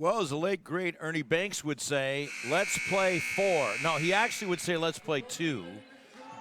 Well, as the late, great Ernie Banks would say, let's play 4. No, he actually would say let's play 2,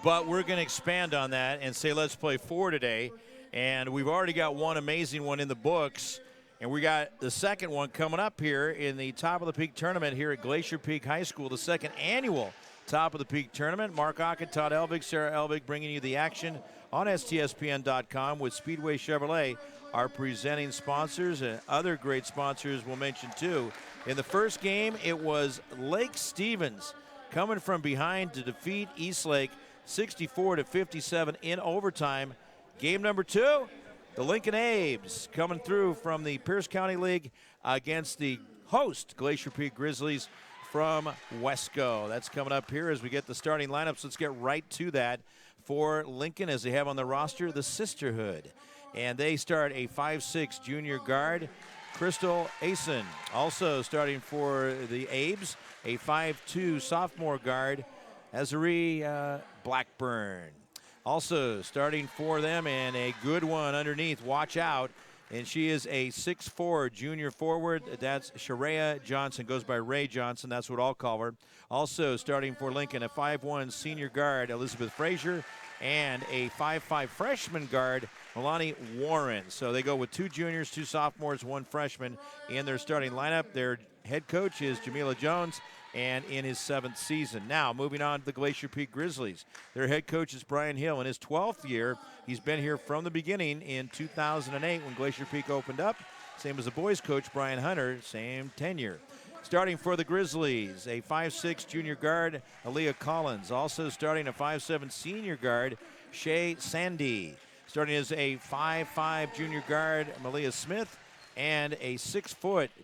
but we're going to expand on that and say let's play 4 today. And we've already got one amazing one in the books, and we got the second one coming up here in the Top of the Peak tournament here at Glacier Peak High School, the second annual Top of the Peak tournament. Mark Ockett, Todd Elvig, Sarah Elvig bringing you the action on STSPN.com with Speedway Chevrolet, our presenting sponsors, and other great sponsors we'll mention too. In the first game, it was Lake Stevens coming from behind to defeat Eastlake 64-57 in overtime. Game number 2, the Lincoln Abes coming through from the Pierce County League against the host Glacier Peak Grizzlies from Wesco. That's coming up here as we get the starting lineups. Let's get right to that. For Lincoln, as they have on the roster, the Sisterhood. And they start a 5'6" junior guard, Crystal Asen. Also starting for the Abes, a 5'2" sophomore guard, Azari Blackburn. Also starting for them, and a good one underneath, watch out. And she is a 6'4" junior forward. That's Sharia Johnson, goes by Ray Johnson. That's what I'll call her. Also starting for Lincoln, a 5'1" senior guard, Elizabeth Frazier, and a 5'5" freshman guard, Milani Warren. So they go with 2 juniors, 2 sophomores, 1 freshman in their starting lineup. Their head coach is Jamila Jones, and in his 7th season. Now, moving on to the Glacier Peak Grizzlies. Their head coach is Brian Hill in his 12th year. He's been here from the beginning in 2008 when Glacier Peak opened up. Same as the boys coach, Brian Hunter, same tenure. Starting for the Grizzlies, a 5'6" junior guard, Aaliyah Collins. Also starting a 5'7" senior guard, Shay Sandy. Starting as a 5'5" junior guard, Malia Smith, and a 6'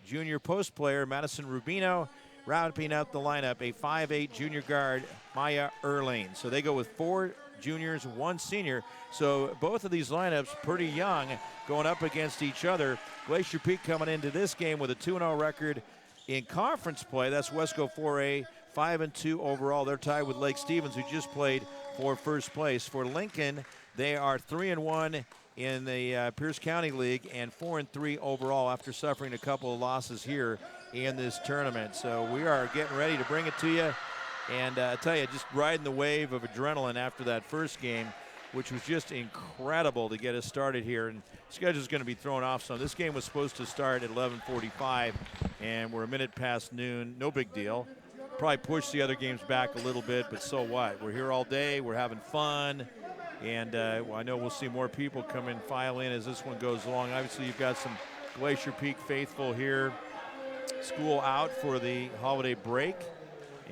junior post player, Madison Rubino. Rounding out the lineup, a 5'8" junior guard, Maya Erling. So they go with 4 juniors, 1 senior. So both of these lineups pretty young going up against each other. Glacier Peak coming into this game with a 2-0 record in conference play. That's Wesco 4A, 5-2 overall. They're tied with Lake Stevens, who just played for first place. For Lincoln, they are 3-1 in the Pierce County League and 4-3 overall after suffering a couple of losses here in this tournament. So we are getting ready to bring it to you. And I tell you, just riding the wave of adrenaline after that first game, which was just incredible to get us started here. And schedule's going to be thrown off some. This game was supposed to start at 11:45, and we're a minute past noon. No big deal. Probably push the other games back a little bit, but so what? We're here all day. We're having fun. And I know we'll see more people come in, file in as this one goes along. Obviously, you've got some Glacier Peak faithful here. School out for the holiday break,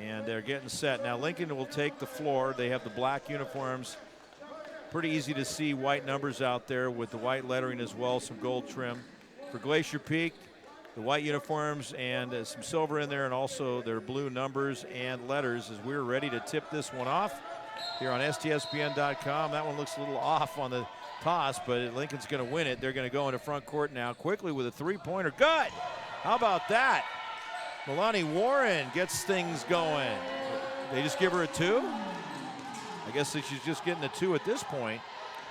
and they're getting set. Now, Lincoln will take the floor. They have the black uniforms. Pretty easy to see white numbers out there with the white lettering as well, some gold trim. For Glacier Peak, the white uniforms and some silver in there, and also their blue numbers and letters as we're ready to tip this one off here on STSPN.com. That one looks a little off on the toss, but Lincoln's going to win it. They're going to go into front court now quickly with a 3-pointer. Good! How about that? Milani Warren gets things going. They just give her a 2? I guess that she's just getting a 2 at this point.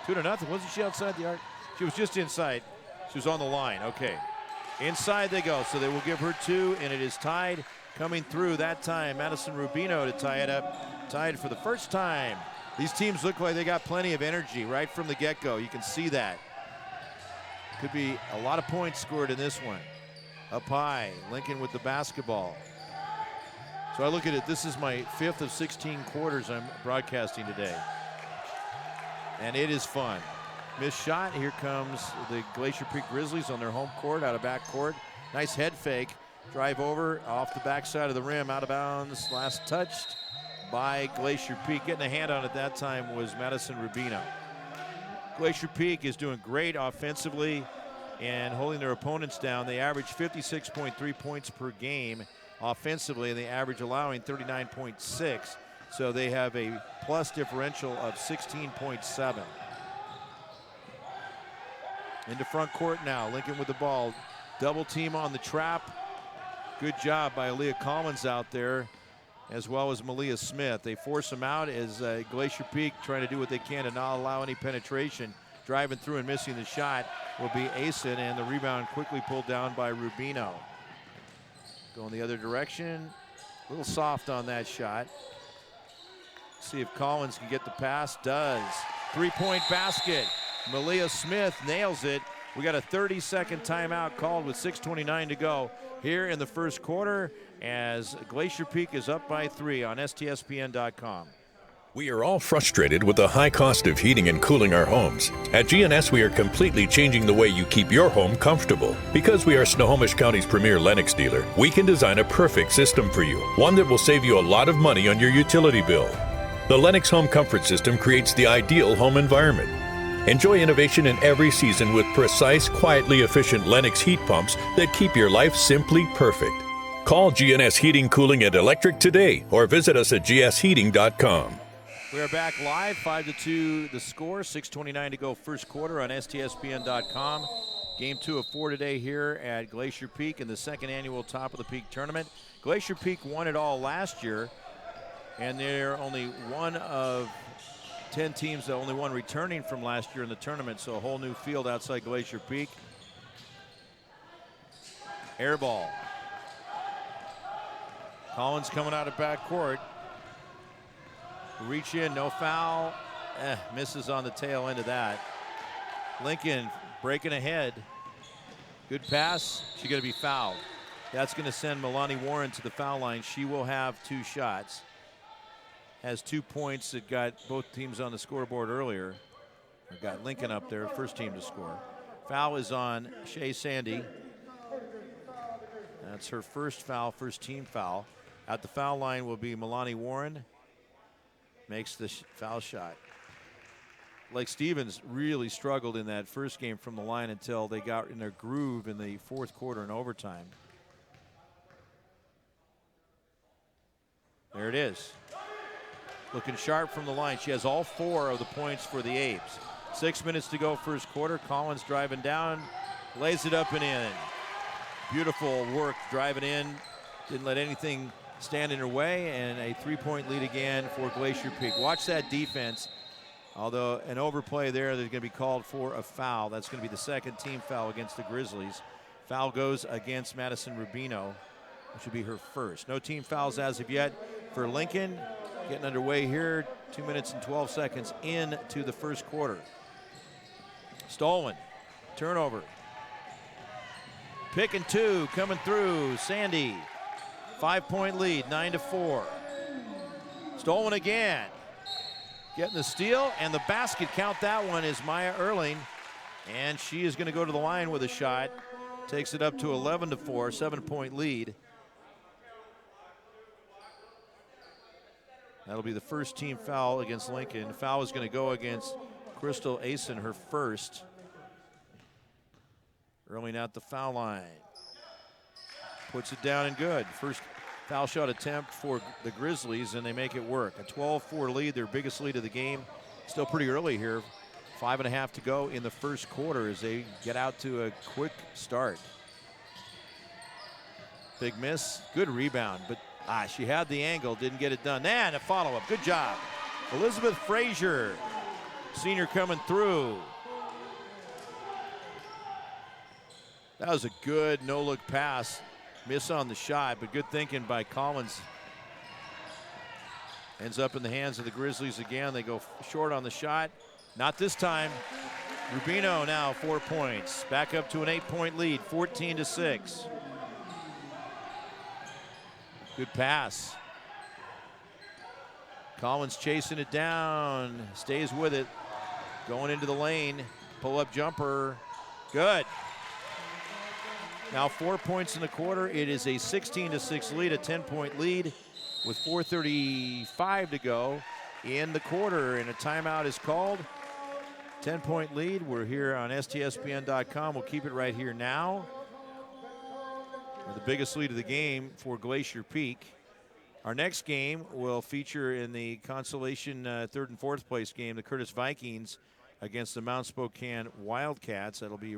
2-0. Wasn't she outside the arc? She was just inside. She was on the line. Okay. Inside they go. So they will give her 2, and it is tied. Coming through that time, Madison Rubino to tie it up. Tied for the first time. These teams look like they got plenty of energy right from the get-go. You can see that. Could be a lot of points scored in this one. Up high, Lincoln with the basketball. So I look at it, this is my 5th of 16 quarters I'm broadcasting today. And it is fun. Missed shot, here comes the Glacier Peak Grizzlies on their home court, out of back court. Nice head fake, drive over, off the backside of the rim, out of bounds, last touched by Glacier Peak. Getting a hand on it that time was Madison Rubino. Glacier Peak is doing great offensively and holding their opponents down. They average 56.3 points per game offensively, and they average allowing 39.6. So they have a plus differential of 16.7. Into front court now, Lincoln with the ball. Double team on the trap. Good job by Aaliyah Collins out there, as well as Malia Smith. They force them out as Glacier Peak trying to do what they can to not allow any penetration. Driving through and missing the shot will be Asen, and the rebound quickly pulled down by Rubino. Going the other direction. A little soft on that shot. See if Collins can get the pass. Does. 3-point basket. Malia Smith nails it. We got a 30-second timeout called with 6:29 to go here in the first quarter as Glacier Peak is up by 3 on STSPN.com. We are all frustrated with the high cost of heating and cooling our homes. At GNS, we are completely changing the way you keep your home comfortable. Because we are Snohomish County's premier Lennox dealer, we can design a perfect system for you, one that will save you a lot of money on your utility bill. The Lennox Home Comfort System creates the ideal home environment. Enjoy innovation in every season with precise, quietly efficient Lennox heat pumps that keep your life simply perfect. Call GNS Heating, Cooling, and Electric today or visit us at gsheating.com. We are back live, 5-2 the score, 6:29 to go first quarter on STSPN.com. Game 2 of 4 today here at Glacier Peak in the second annual Top of the Peak tournament. Glacier Peak won it all last year, and they're only one of 10 teams, the only one returning from last year in the tournament, so a whole new field outside Glacier Peak. Air ball. Collins coming out of backcourt. Reach in, no foul. Misses on the tail end of that. Lincoln breaking ahead. Good pass. She's going to be fouled. That's going to send Milani Warren to the foul line. She will have 2 shots. Has 2 points that got both teams on the scoreboard earlier. Got Lincoln up there, first team to score. Foul is on Shea Sandy. That's her first foul, first team foul. At the foul line will be Milani Warren. Makes the foul shot. Lake Stevens really struggled in that first game from the line until they got in their groove in the fourth quarter and overtime. There it is. Looking sharp from the line. She has all 4 of the points for the Apes. 6 minutes to go first quarter. Collins driving down, lays it up and in. Beautiful work driving in. Didn't let anything stand in her way, and a 3-point lead again for Glacier Peak. Watch that defense. Although an overplay there, there's going to be called for a foul. That's going to be the second team foul against the Grizzlies. Foul goes against Madison Rubino, which would be her first. No team fouls as of yet for Lincoln. Getting underway here, 2 minutes and 12 seconds into the first quarter. Stolen, turnover. Pick and 2 coming through, Sandy. 5-point lead, 9-4. Stolen again. Getting the steal and the basket. Count that one is Maya Erling. And she is going to go to the line with a shot. Takes it up to 11-4, 7-point lead. That'll be the first team foul against Lincoln. Foul is going to go against Crystal Asen, her first. Erling at the foul line. Puts it down and good. First foul shot attempt for the Grizzlies, and they make it work. A 12-4 lead, their biggest lead of the game. Still pretty early here. 5.5 to go in the first quarter as they get out to a quick start. Big miss, good rebound, but she had the angle, didn't get it done. And a follow-up, good job. Elizabeth Frazier, senior coming through. That was a good no-look pass. Miss on the shot, but good thinking by Collins. Ends up in the hands of the Grizzlies again. They go short on the shot. Not this time. Rubino now 4 points. Back up to an 8-point lead, 14-6. Good pass. Collins chasing it down. Stays with it. Going into the lane. Pull-up jumper. Good. Now 4 points in the quarter. It is a 16-6 lead, a 10-point lead with 4:35 to go in the quarter, and a timeout is called. 10-point lead. We're here on STSPN.com. We'll keep it right here now. The biggest lead of the game for Glacier Peak. Our next game will feature in the consolation third and fourth place game, the Curtis Vikings against the Mount Spokane Wildcats. That'll be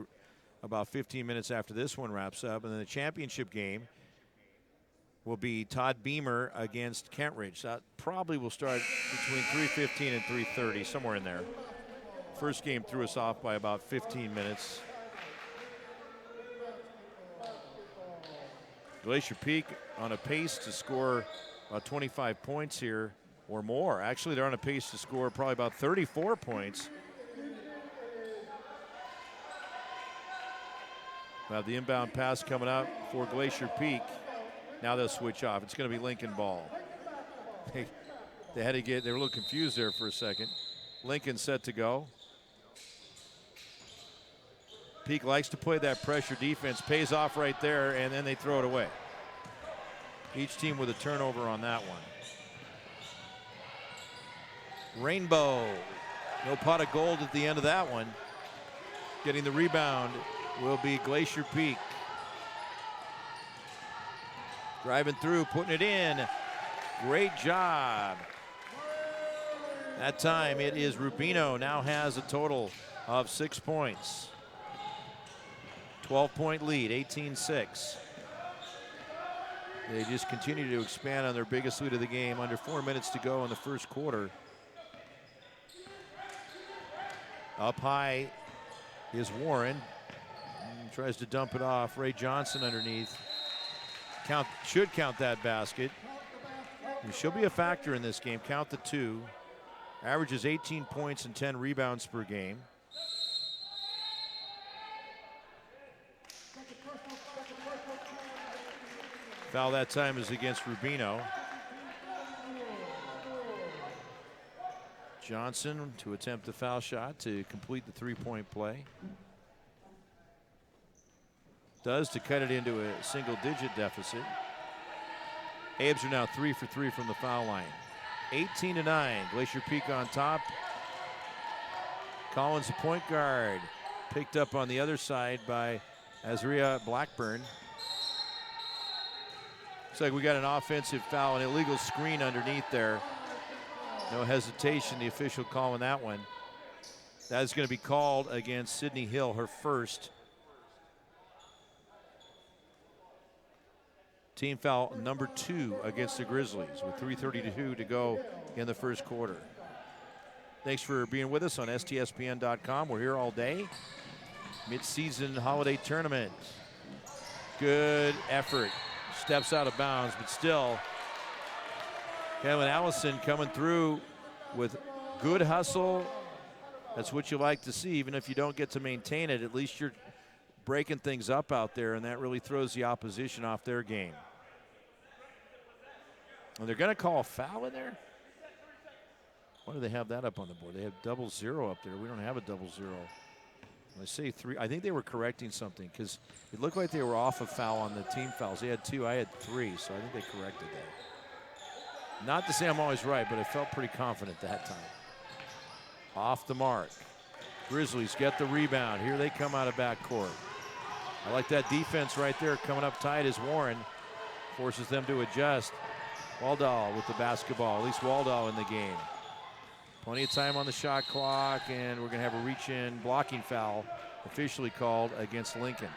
about 15 minutes after this one wraps up. And then the championship game will be Todd Beamer against Kentridge. That probably will start between 3:15 and 3:30, somewhere in there. First game threw us off by about 15 minutes. Glacier Peak on a pace to score about 25 points here or more. Actually, they're on a pace to score probably about 34 points. We'll have the inbound pass coming up for Glacier Peak. Now they'll switch off. It's going to be Lincoln ball. They had to get, they were a little confused there for a second. Lincoln set to go. Peak likes to play that pressure defense, pays off right there, and then they throw it away. Each team with a turnover on that one. Rainbow, no pot of gold at the end of that one. Getting the rebound will be Glacier Peak. Driving through, putting it in. Great job. That time it is Rubino, now has a total of 6 points. 12-point lead, 18-6. They just continue to expand on their biggest lead of the game. Under 4 minutes to go in the first quarter. Up high is Warren. Tries to dump it off. Ray Johnson underneath. Should count that basket. And she'll be a factor in this game. Count the 2. Averages 18 points and 10 rebounds per game. Foul that time is against Rubino. Johnson to attempt the foul shot to complete the three-point play. Does to cut it into a single-digit deficit. Abes are now 3 for 3 from the foul line. 18-9, Glacier Peak on top. Collins, the point guard, picked up on the other side by Azria Blackburn. Looks like we got an offensive foul, an illegal screen underneath there. No hesitation, the official calling that one. That is going to be called against Sydney Hill, her first. Team foul number 2 against the Grizzlies with 3:32 to go in the first quarter. Thanks for being with us on STSPN.com. We're here all day. Mid-season holiday tournament. Good effort. Steps out of bounds, but still, Kevin Allison coming through with good hustle. That's what you like to see. Even if you don't get to maintain it, at least you're breaking things up out there, and that really throws the opposition off their game. And they're going to call a foul in there? Why do they have that up on the board? They have 0-0 up there. We don't have a 0-0. I say 3. I think they were correcting something because it looked like they were off a foul on the team fouls. They had 2, I had 3, so I think they corrected that. Not to say I'm always right, but I felt pretty confident that time. Off the mark. Grizzlies get the rebound. Here they come out of backcourt. I like that defense right there coming up tight as Warren forces them to adjust. Waldau with the basketball, at least Waldau in the game. Plenty of time on the shot clock, and we're going to have a reach-in blocking foul officially called against Lincoln.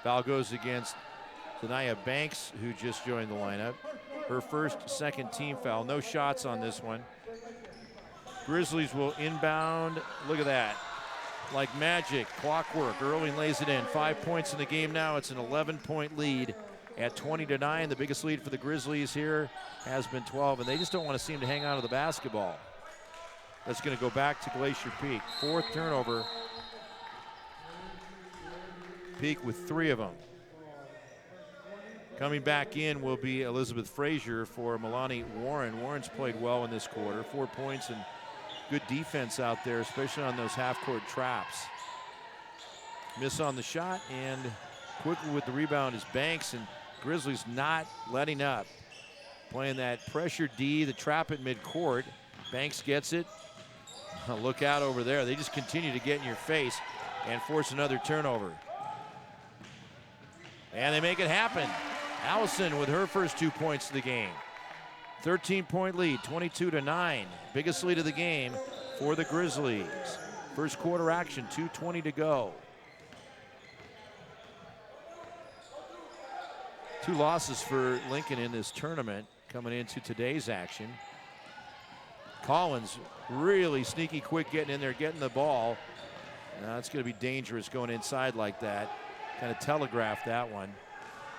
Foul goes against Zanaya Banks, who just joined the lineup. Her first second team foul. No shots on this one. Grizzlies will inbound. Look at that. Like magic, clockwork. Erling lays it in. 5 points in the game now. It's an 11-point lead at 20-9. The biggest lead for the Grizzlies here has been 12, and they just don't want to seem to hang on to the basketball. That's going to go back to Glacier Peak. 4th turnover. Peak with 3 of them. Coming back in will be Elizabeth Frazier for Milani Warren. Warren's played well in this quarter. 4 points and good defense out there, especially on those half-court traps. Miss on the shot, and quickly with the rebound is Banks, and Grizzlies not letting up. Playing that pressure D, the trap at midcourt. Banks gets it. Look out over there. They just continue to get in your face and force another turnover. And they make it happen. Allison with her first 2 points of the game. 13-point lead, 22-9. Biggest lead of the game for the Grizzlies. First quarter action, 2:20 to go. 2 losses for Lincoln in this tournament coming into today's action. Collins really sneaky quick getting in there, getting the ball. Now it's going to be dangerous going inside like that. Kind of telegraphed that one.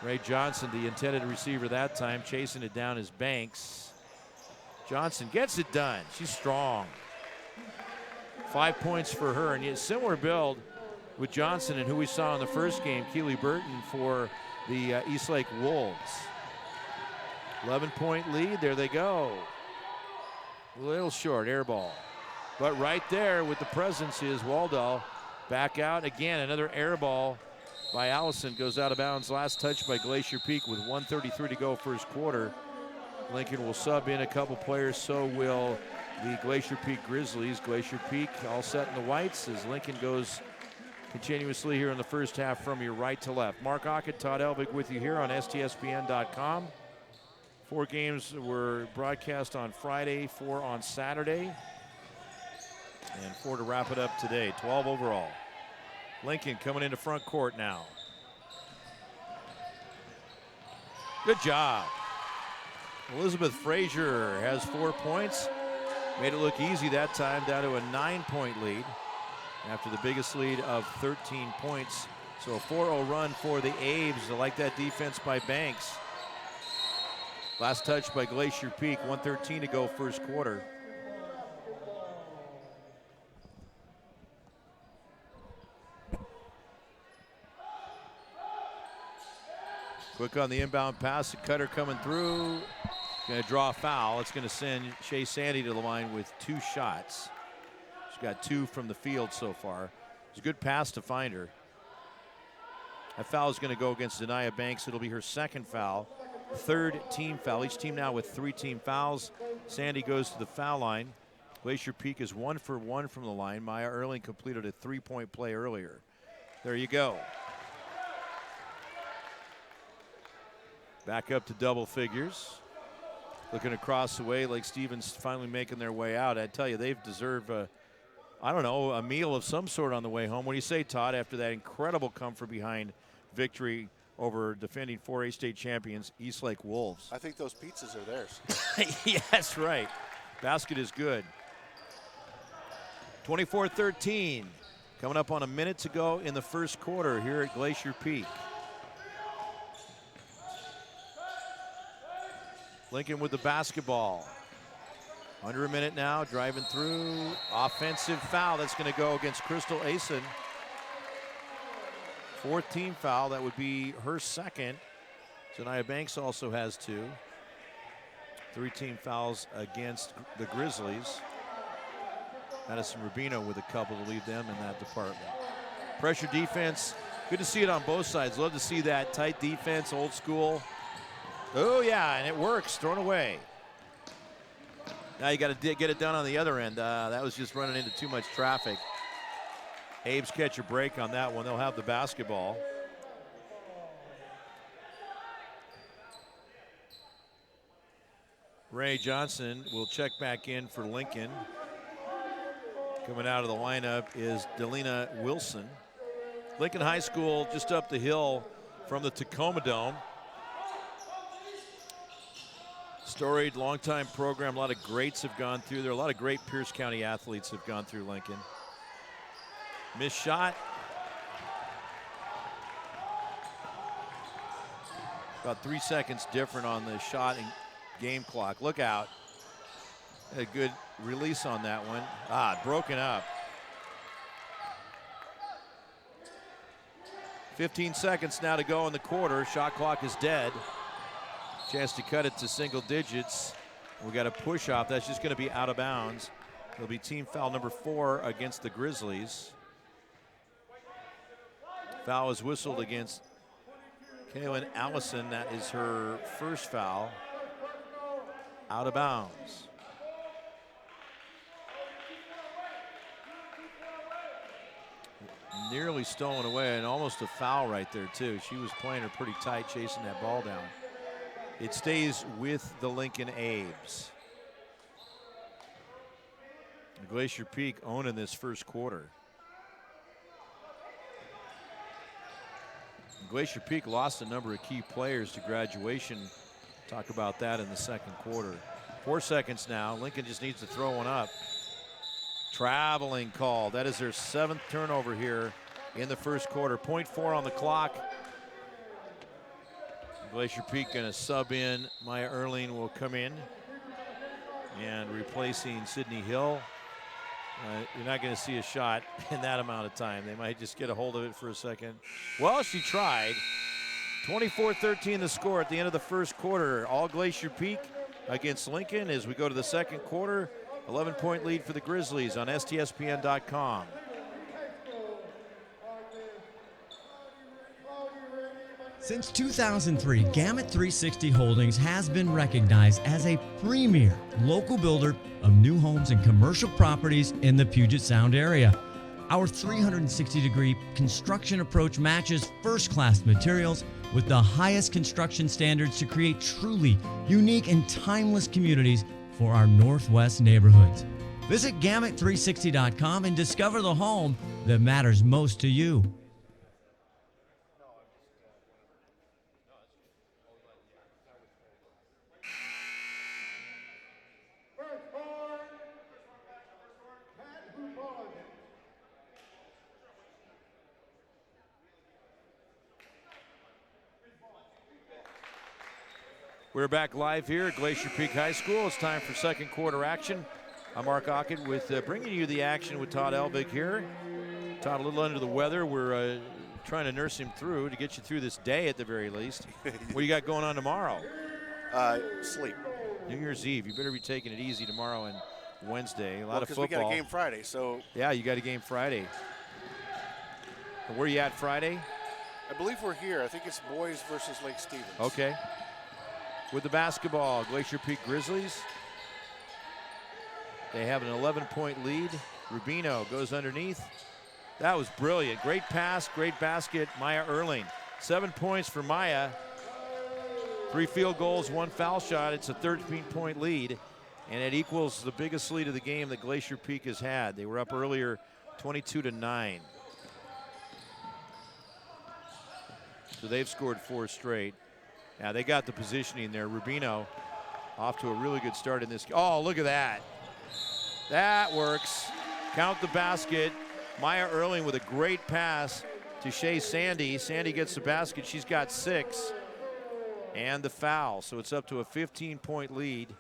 Ray Johnson, the intended receiver that time, chasing it down is Banks. Johnson gets it done. She's strong. 5 points for her, and yet similar build with Johnson and who we saw in the first game, Keely Burton for the Eastlake Wolves. 11-point lead, there they go. A little short, air ball. But right there with the presence is Waldall. Back out again, another air ball by Allison, goes out of bounds. Last touch by Glacier Peak with 1:33 to go first quarter. Lincoln will sub in a couple players, so will the Glacier Peak Grizzlies. Glacier Peak all set in the whites as Lincoln goes continuously here in the first half from your right to left. Mark Ockett, Todd Elvig with you here on STSPN.com. 4 games were broadcast on Friday, 4 on Saturday, and 4 to wrap it up today. 12 overall. Lincoln coming into front court now. Good job. Elizabeth Frazier has 4 points. Made it look easy that time, down to a 9-point lead after the biggest lead of 13 points. So a 4-0 run for the Aves. I like that defense by Banks. Last touch by Glacier Peak, 1:13 to go first quarter. Quick on the inbound pass, the cutter coming through. Going to draw a foul. It's going to send Shea Sandy to the line with 2 shots. She's got 2 from the field so far. It's a good pass to find her. That foul is going to go against Denia Banks. It'll be her 2nd foul. 3rd team foul. Each team now with 3 team fouls. Sandy goes to the foul line. Glacier Peak is 1 for 1 from the line. Maya Erling completed a 3-point play earlier. There you go. Back up to double figures. Looking across the way, Lake Stevens finally making their way out. I tell you, they've deserved a meal of some sort on the way home. What do you say, Todd, after that incredible come from behind victory over defending 4A state champions, Eastlake Wolves? I think those pizzas are theirs. Yes, right. Basket is good. 24-13. Coming up on a minute to go in the first quarter here at Glacier Peak. Lincoln with the basketball. Under a minute now, driving through. Offensive foul. That's going to go against Crystal Asen. 4th team foul. That would be her 2nd. Denia Banks also has 2. 3 team fouls against the Grizzlies. Madison Rubino with a couple to lead them in that department. Pressure defense. Good to see it on both sides. Love to see that tight defense, old school. Oh, yeah, and it works. Thrown away. Now you got to get it done on the other end. That was just running into too much traffic. Abe's catch a break on that one. They'll have the basketball. Ray Johnson will check back in for Lincoln. Coming out of the lineup is Delina Wilson. Lincoln High School just up the hill from the Tacoma Dome. Storied, long-time program. A lot of greats have gone through there. A lot of great Pierce County athletes have gone through Lincoln. Missed shot. About 3 seconds different on the shot and game clock. Look out. A good release on that one. Broken up. 15 seconds now to go in the quarter. Shot clock is dead. Chance to cut it to single digits. We got a push off. That's just going to be out of bounds. It'll be team foul number 4 against the Grizzlies. Foul is whistled against Kaylin Allison. That is her 1st foul. Out of bounds. Nearly stolen away, and almost a foul right there too. She was playing her pretty tight, chasing that ball down. It stays with the Lincoln Aves. Glacier Peak owning this first quarter. Glacier Peak lost a number of key players to graduation. Talk about that in the second quarter. 4 seconds now. Lincoln just needs to throw one up. Traveling call. That is their 7th turnover here in the first quarter. 0.4 on the clock. Glacier Peak going to sub in. Maya Erling will come in. And replacing Sydney Hill. You're not going to see a shot in that amount of time. They might just get a hold of it for a second. Well, she tried. 24-13 the score at the end of the first quarter. All Glacier Peak against Lincoln as we go to the second quarter. 11-point lead for the Grizzlies on STSPN.com. Since 2003, Gamut 360 Holdings has been recognized as a premier local builder of new homes and commercial properties in the Puget Sound area. Our 360-degree construction approach matches first-class materials with the highest construction standards to create truly unique and timeless communities for our Northwest neighborhoods. Visit Gamut360.com and discover the home that matters most to you. We're back live here at Glacier Peak High School. It's time for second quarter action. I'm Mark Ockett with bringing you the action with Todd Elvig here. Todd, a little under the weather. We're trying to nurse him through to get you through this day at the very least. What do you got going on tomorrow? Sleep. New Year's Eve. You better be taking it easy tomorrow and Wednesday. A lot of football. Because we got a game Friday, so. Yeah, you got a game Friday. And where are you at Friday? I believe we're here. I think it's boys versus Lake Stevens. Okay. With the basketball, Glacier Peak Grizzlies. They have an 11-point lead. Rubino goes underneath. That was brilliant. Great pass, great basket. Maya Erling. 7 points for Maya. 3 field goals, 1 foul shot. It's a 13-point lead, and it equals the biggest lead of the game that Glacier Peak has had. They were up earlier 22-9. So they've scored 4 straight. Now they got the positioning there. Rubino off to a really good start in this. Oh, look at that. That works. Count the basket. Maya Erling with a great pass to Shea Sandy. Sandy gets the basket. She's got 6. And the foul. So it's up to a 15-point lead.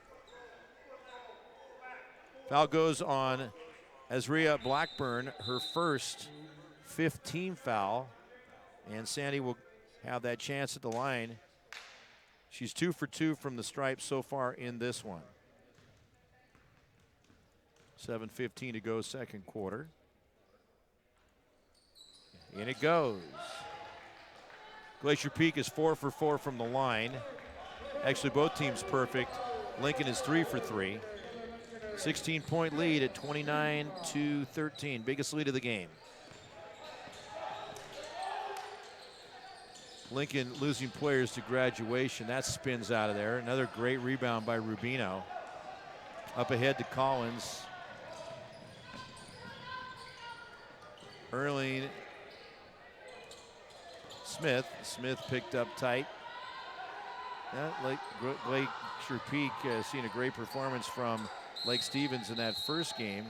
Foul goes on Azria Blackburn, her first 15 foul. And Sandy will have that chance at the line. She's 2 for 2 from the stripe so far in this one. 7:15 to go, second quarter. In it goes. Glacier Peak is 4 for 4 from the line. Actually, both teams perfect. Lincoln is 3 for 3. 16-point lead at 29-13. Biggest lead of the game. Lincoln losing players to graduation. That spins out of there. Another great rebound by Rubino. Up ahead to Collins. Erling. Smith. Smith picked up tight. Glacier Peak seeing a great performance from Lake Stevens in that first game.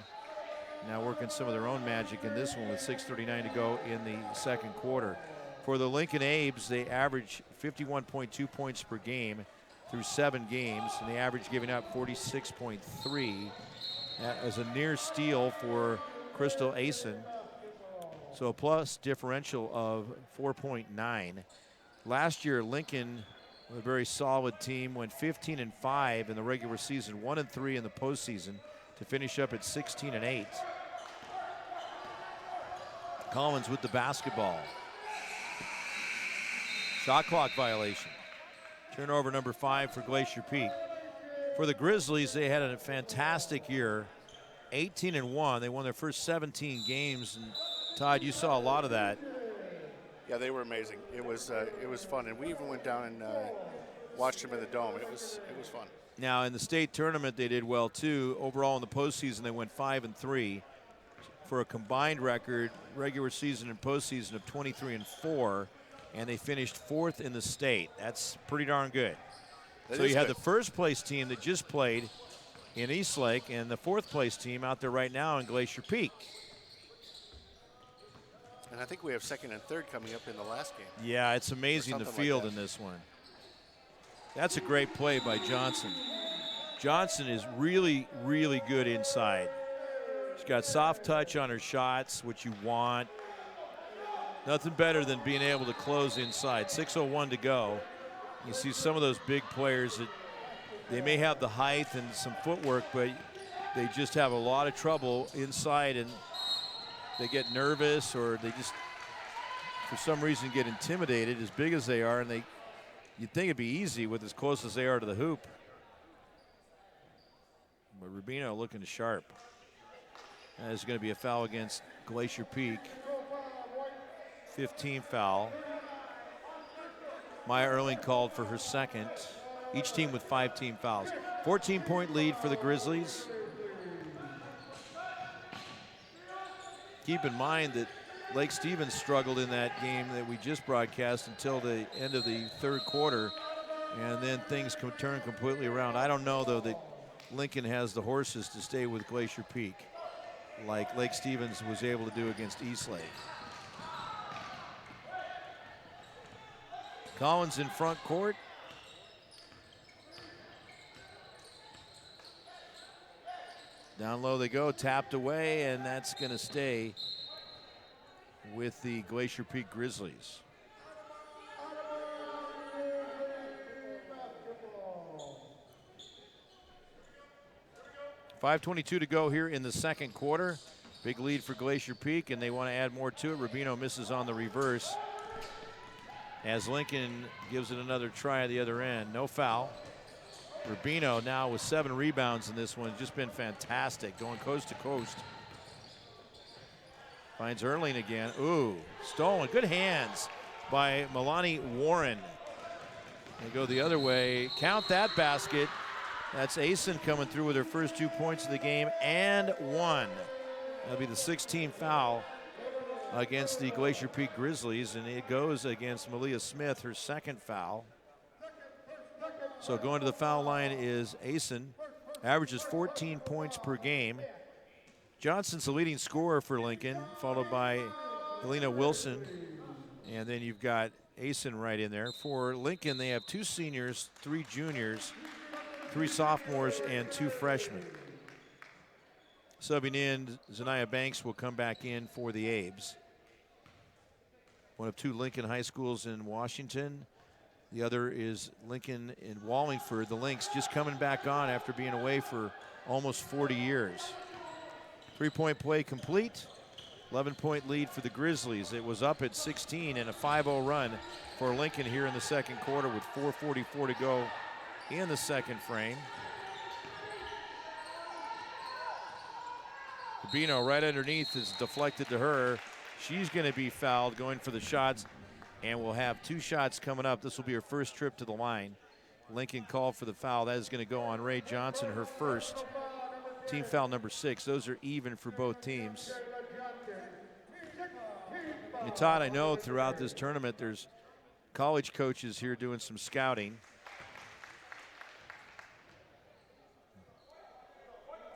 Now working some of their own magic in this one with 6:39 to go in the second quarter. For the Lincoln Abes, they average 51.2 points per game through 7 games, and they average giving up 46.3. That is a near steal for Crystal Asen. So a plus differential of 4.9. Last year, Lincoln, a very solid team, went 15-5 in the regular season, 1-3 in the postseason to finish up at 16-8. Collins with the basketball. Shot clock violation. Turnover number 5 for Glacier Peak. For the Grizzlies, they had a fantastic year. 18-1. They won their first 17 games. And Todd, you saw a lot of that. Yeah, they were amazing. It was fun, and we even went down and watched them in the dome. It was fun. Now in the state tournament, they did well too. Overall in the postseason, they went 5-3 for a combined record, regular season and postseason, of 23-4. And they finished 4th in the state. That's pretty darn good. So you had the first place team that just played in Eastlake, and the 4th place team out there right now in Glacier Peak. And I think we have 2nd and 3rd coming up in the last game. Yeah, it's amazing the field in this one. That's a great play by Johnson. Johnson is really, really good inside. She's got soft touch on her shots, which you want. Nothing better than being able to close inside. 6:01 to go. You see some of those big players that they may have the height and some footwork, but they just have a lot of trouble inside, and they get nervous, or they just, for some reason, get intimidated as big as they are, and you'd think it'd be easy with as close as they are to the hoop. But Rubino looking sharp. There's going to be a foul against Glacier Peak. 15 foul. Maya Erling called for her 2nd. Each team with 5 team fouls. 14-point lead for the Grizzlies. Keep in mind that Lake Stevens struggled in that game that we just broadcast until the end of the 3rd quarter, and then things turn completely around. I don't know, though, that Lincoln has the horses to stay with Glacier Peak like Lake Stevens was able to do against Eastlake. Collins in front court. Down low they go, tapped away, and that's going to stay with the Glacier Peak Grizzlies. .5:22 to go here in the 2nd quarter. Big lead for Glacier Peak, and they want to add more to it. Rubino misses on the reverse as Lincoln gives it another try at the other end. No foul. Rubino now with 7 rebounds in this one. Just been fantastic, going coast to coast. Finds Erling again. Ooh, stolen. Good hands by Milani Warren. They go the other way. Count that basket. That's Asen coming through with her first 2 points of the game and 1. That'll be the 16th foul against the Glacier Peak Grizzlies, and it goes against Malia Smith, her 2nd foul. So going to the foul line is Asen. Averages 14 points per game. Johnson's the leading scorer for Lincoln, followed by Helena Wilson. And then you've got Asen right in there. For Lincoln, they have 2 seniors, 3 juniors, 3 sophomores, and 2 freshmen. Subbing in, Zanaya Banks will come back in for the Abes. One of 2 Lincoln high schools in Washington. The other is Lincoln in Wallingford. The Lynx just coming back on after being away for almost 40 years. 3-point play complete. 11-point lead for the Grizzlies. It was up at 16 and a 5-0 run for Lincoln here in the 2nd quarter with 4:44 to go in the 2nd frame. Rubino right underneath is deflected to her. She's going to be fouled going for the shots, and we'll have 2 shots coming up. This will be her first trip to the line. Lincoln called for the foul. That is going to go on Ray Johnson, her first. Team foul number 6. Those are even for both teams. And Todd, I know throughout this tournament there's college coaches here doing some scouting.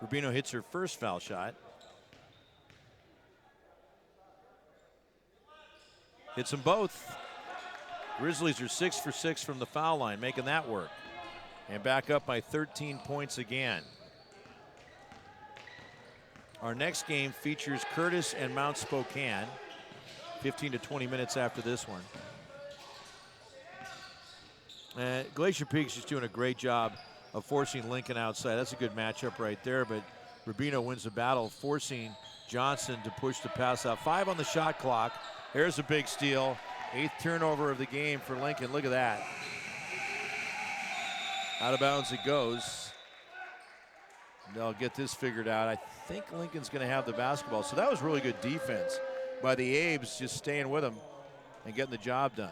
Rubino hits her first foul shot. Hits them both. Grizzlies are 6 for 6 from the foul line, making that work. And back up by 13 points again. Our next game features Curtis and Mount Spokane. 15 to 20 minutes after this one. Glacier Peak's just doing a great job of forcing Lincoln outside. That's a good matchup right there, but Rubino wins the battle, forcing Johnson to push the pass out. 5 on the shot clock. Here's a big steal. 8th turnover of the game for Lincoln. Look at that. Out of bounds it goes. They'll get this figured out. I think Lincoln's going to have the basketball. So that was really good defense by the Abes, just staying with them and getting the job done.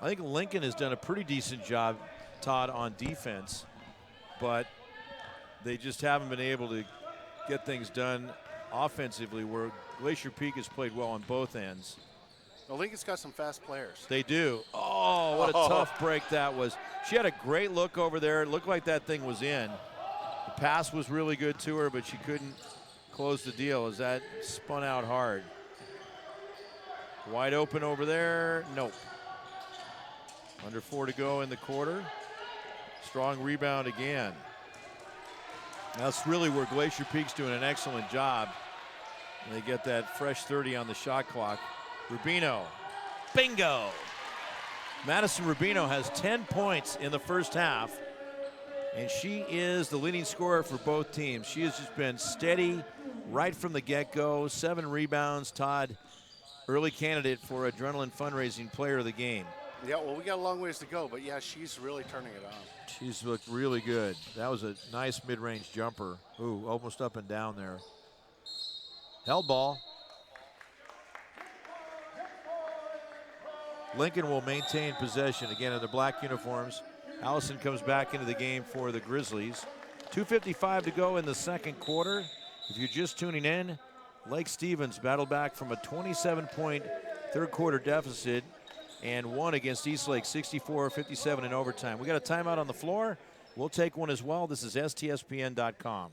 I think Lincoln has done a pretty decent job, Todd, on defense, but they just haven't been able to get things done offensively, where Glacier Peak has played well on both ends. Well, Lincoln's got some fast players. They do. Oh, what a tough break that was. She had a great look over there. It looked like that thing was in. The pass was really good to her, but she couldn't close the deal as that spun out hard. Wide open over there. Nope. Under 4 to go in the quarter. Strong rebound again. That's really where Glacier Peak's doing an excellent job. They get that fresh 30 on the shot clock. Rubino, bingo. Madison Rubino has 10 points in the first half, and she is the leading scorer for both teams. She has just been steady right from the get-go. 7 rebounds. Todd, early candidate for Adrenaline Fundraising Player of the Game. Yeah, well, we got a long ways to go, but yeah, she's really turning it on. She's looked really good. That was a nice mid-range jumper. Ooh, almost up and down there. Held ball. Lincoln will maintain possession again in the black uniforms. Allison comes back into the game for the Grizzlies. 2:55 to go in the second quarter. If you're just tuning in, Lake Stevens battled back from a 27-point third quarter deficit and won against Eastlake 64-57 in overtime. We got a timeout on the floor. We'll take one as well. This is STSPN.com.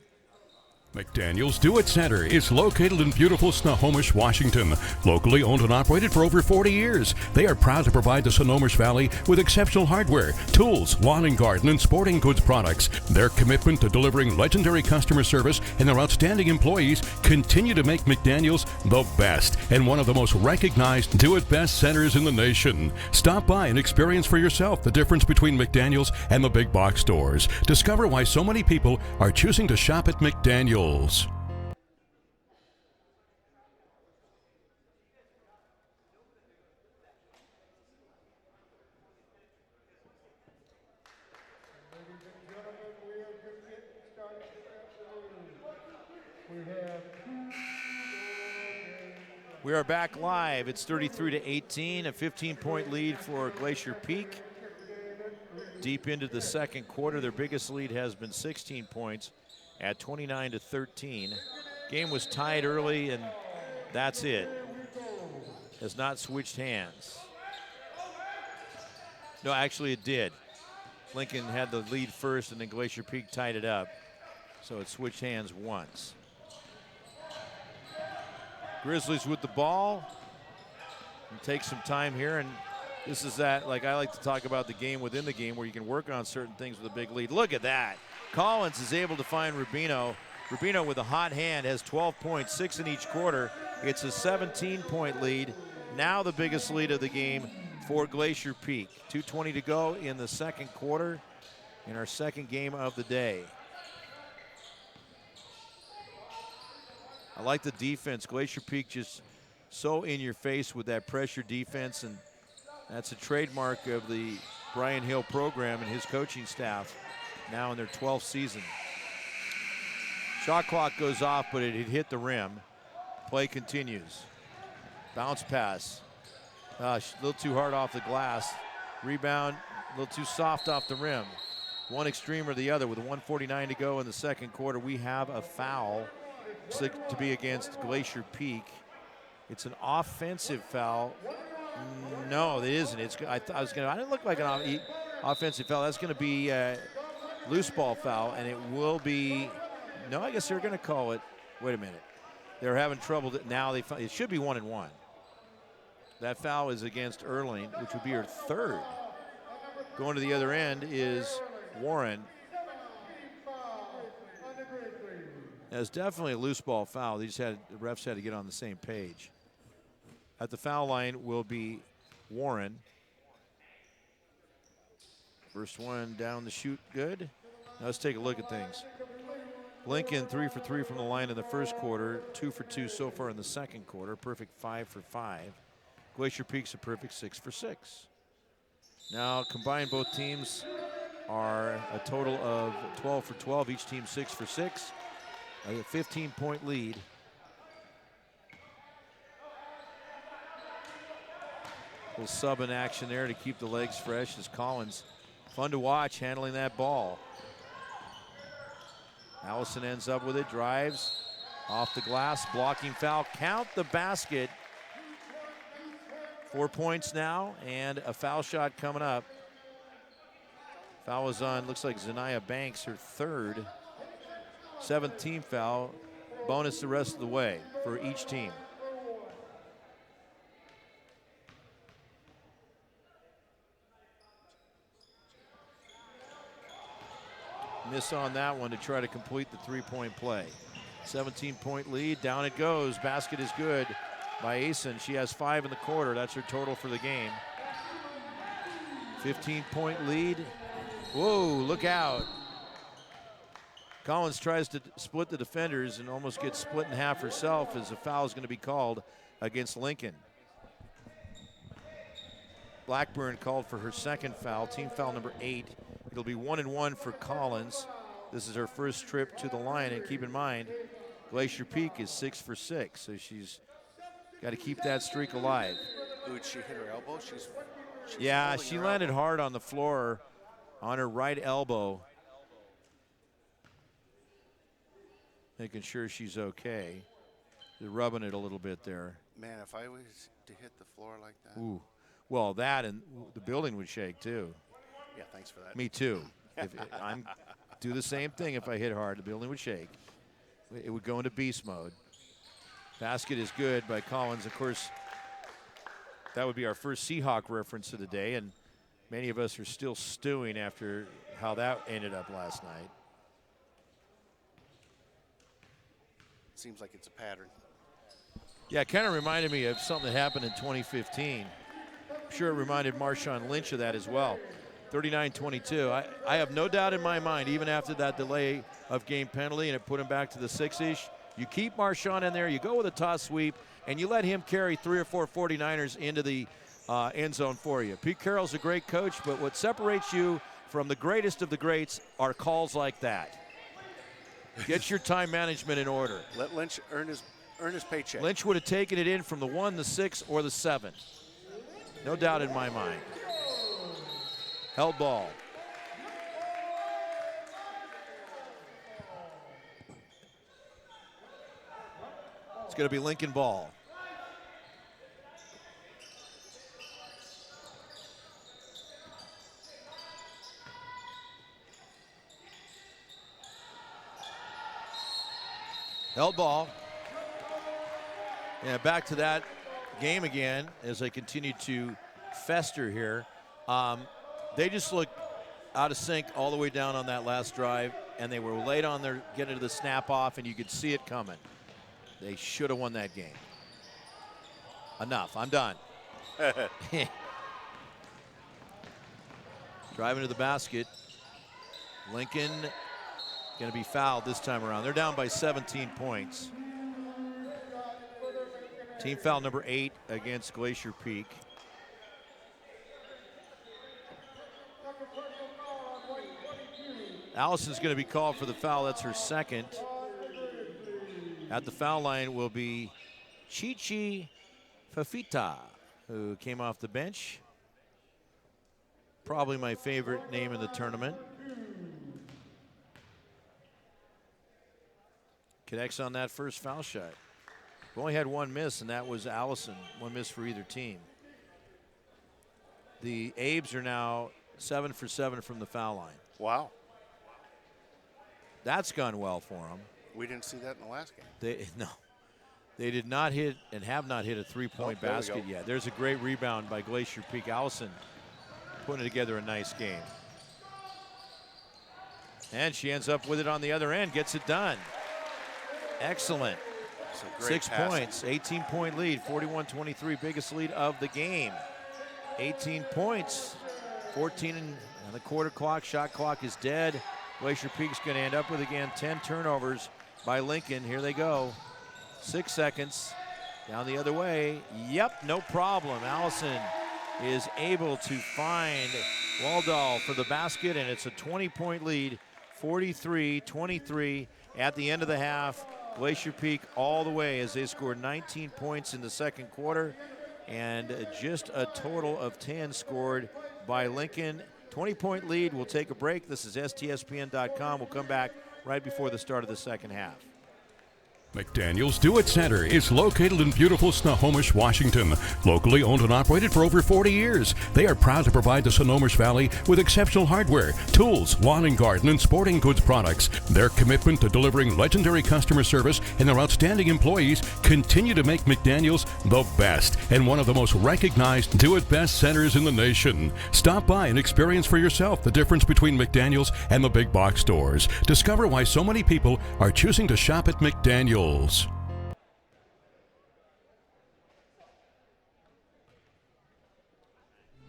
McDaniel's Do It Center is located in beautiful Snohomish, Washington. Locally owned and operated for over 40 years, they are proud to provide the Snohomish Valley with exceptional hardware, tools, lawn and garden, and sporting goods products. Their commitment to delivering legendary customer service and their outstanding employees continue to make McDaniel's the best and one of the most recognized Do It Best centers in the nation. Stop by and experience for yourself the difference between McDaniel's and the big box stores. Discover why so many people are choosing to shop at McDaniel's. We are back live. It's 33-18, a 15-point lead for Glacier Peak. Deep into the second quarter, their biggest lead has been 16 points at 29-13. Game was tied early, and that's it. Has not switched hands. No, actually it did. Lincoln had the lead first, and then Glacier Peak tied it up. So it switched hands once. Grizzlies with the ball. And take some time here, and this is that, like I like to talk about the game within the game where you can work on certain things with a big lead. Look at that. Collins is able to find Rubino. Rubino with a hot hand has 12 points, 6 in each quarter. It's a 17-point lead. Now the biggest lead of the game for Glacier Peak. 2:20 to go in the second quarter in our second game of the day. I like the defense. Glacier Peak just so in your face with that pressure defense, and that's a trademark of the Brian Hill program and his coaching staff now in their 12th season. Shot clock goes off, but it hit the rim. Play continues. Bounce pass. A little too hard off the glass. Rebound, a little too soft off the rim. One extreme or the other. With 1:49 to go in the second quarter, we have a foul to be against Glacier Peak. It's an offensive foul. No, it isn't. I didn't look like an offensive foul. That's going to be a loose ball foul, and it will be. No, I guess they're going to call it. Wait a minute. They're having trouble. Now it should be 1-1. That foul is against Erling, which would be her third. Going to the other end is Warren. That's definitely a loose ball foul. The refs had to get on the same page. At the foul line will be Warren. First one down the chute, good. Now let's take a look at things. Lincoln 3 for 3 from the line in the first quarter, 2 for 2 so far in the second quarter, perfect 5 for 5. Glacier Peak's a perfect 6 for 6. Now combined, both teams are a total of 12 for 12, each team 6 for 6. A 15-point lead. Little sub in action there to keep the legs fresh as Collins, fun to watch, handling that ball. Allison ends up with it, drives off the glass, blocking foul, count the basket. 4 points now, and a foul shot coming up. Foul was on, looks like Zanaya Banks, her third. 7th team foul. Bonus the rest of the way for each team. Miss on that one to try to complete the 3-point play. 17-point lead, down it goes. Basket is good by Asen. She has 5 in the quarter. That's her total for the game. 15-point lead. Whoa, look out. Collins tries to split the defenders and almost gets split in half herself as a foul is going to be called against Lincoln. Blackburn called for her second foul, team foul number 8. It'll be 1-1 for Collins. This is her first trip to the line, and keep in mind, Glacier Peak is 6 for 6, so she's got to keep that streak alive. Ooh, did she hit her elbow? She's yeah, she landed hard on the floor on her right elbow. Making sure she's okay. They're rubbing it a little bit there. Man, if I was to hit the floor like that. Ooh, well, that and the building would shake too. Yeah, thanks for that. Me too. I'm do the same thing if I hit hard. The building would shake. It would go into beast mode. Basket is good by Collins. Of course, that would be our first Seahawk reference of the day, and many of us are still stewing after how that ended up last night. Seems like it's a pattern. Yeah, it kind of reminded me of something that happened in 2015. I'm sure it reminded Marshawn Lynch of that as well. 39-22. I have no doubt in my mind, even after that delay of game penalty and it put him back to the 6-ish, you keep Marshawn in there, you go with a toss sweep, and you let him carry 3 or 4 49ers into the end zone for you. Pete Carroll's a great coach, but what separates you from the greatest of the greats are calls like that. Get your time management in order. Let Lynch earn his paycheck. Lynch would have taken it in from the 1, the 6, or the 7. No doubt in my mind. Held ball. It's going to be Lincoln ball. Held ball. Yeah, back to that game again as they continue to fester here. They just looked out of sync all the way down on that last drive, and they were late on their getting to the snap off, and you could see it coming. They should have won that game. Enough. I'm done. Driving to the basket. Lincoln going to be fouled this time around. They're down by 17 points. Team foul number 8 against Glacier Peak. Allison's going to be called for the foul. That's her second. At the foul line will be Chichi Fafita, who came off the bench. Probably my favorite name in the tournament. Connects on that first foul shot. We only had 1 miss, and that was Allison. 1 miss for either team. The Abes are now 7 for 7 from the foul line. Wow. That's gone well for them. We didn't see that in the last game. They did not hit and have not hit a 3-point basket yet. There's a great rebound by Glacier Peak. Allison putting together a nice game. And she ends up with it on the other end, gets it done. Excellent. 6 points, 18-point lead, 41-23, biggest lead of the game. 18 points, 14 on the quarter clock. Shot clock is dead. Glacier Peak's going to end up with, again, 10 turnovers by Lincoln. Here they go. 6 seconds. Down the other way. Yep, no problem. Allison is able to find Waldall for the basket, and it's a 20-point lead, 43-23 at the end of the half. Glacier Peak all the way as they scored 19 points in the second quarter, and just a total of 10 scored by Lincoln. 20-point lead. We'll take a break. This is STSPN.com. We'll come back right before the start of the second half. McDaniel's Do It Center is located in beautiful Snohomish, Washington. Locally owned and operated for over 40 years, they are proud to provide the Snohomish Valley with exceptional hardware, tools, lawn and garden, and sporting goods products. Their commitment to delivering legendary customer service and their outstanding employees continue to make McDaniel's the best and one of the most recognized do-it-best centers in the nation. Stop by and experience for yourself the difference between McDaniel's and the big box stores. Discover why so many people are choosing to shop at McDaniel's.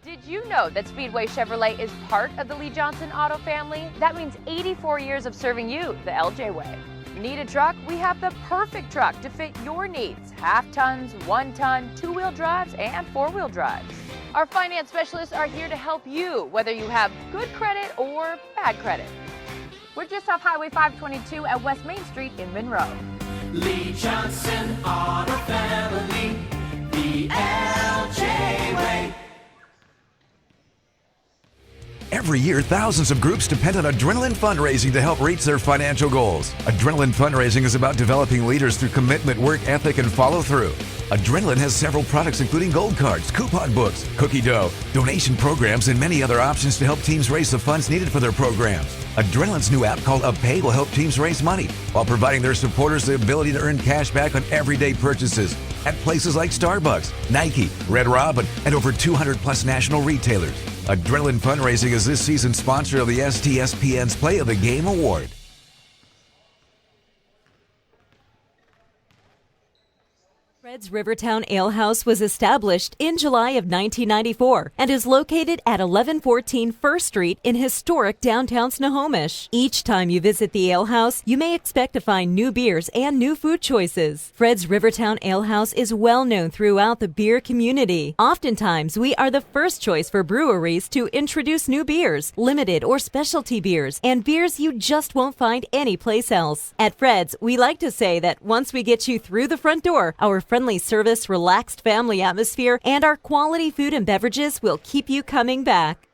Did you know that Speedway Chevrolet is part of the Lee Johnson Auto family? That means 84 years of serving you the LJ way. Need a truck? We have the perfect truck to fit your needs. Half tons, 1 ton, 2-wheel drives, and 4-wheel drives. Our finance specialists are here to help you, whether you have good credit or bad credit. We're just off Highway 522 at West Main Street in Monroe. Lee Johnson Auto Family, the LJ way. Every year, thousands of groups depend on Adrenaline Fundraising to help reach their financial goals. Adrenaline Fundraising is about developing leaders through commitment, work ethic, and follow-through. Adrenaline has several products including gold cards, coupon books, cookie dough, donation programs, and many other options to help teams raise the funds needed for their programs. Adrenaline's new app called UpPay will help teams raise money while providing their supporters the ability to earn cash back on everyday purchases at places like Starbucks, Nike, Red Robin, and over 200 plus national retailers. Adrenaline Fundraising is this season's sponsor of the STSPN's Play of the Game Award. Fred's Rivertown Ale House was established in July of 1994 and is located at 1114 First Street in historic downtown Snohomish. Each time you visit the ale house, you may expect to find new beers and new food choices. Fred's Rivertown Ale House is well known throughout the beer community. Oftentimes, we are the first choice for breweries to introduce new beers, limited or specialty beers, and beers you just won't find anyplace else. At Fred's, we like to say that once we get you through the front door, our friendly service, relaxed family atmosphere, and our quality food and beverages will keep you coming back.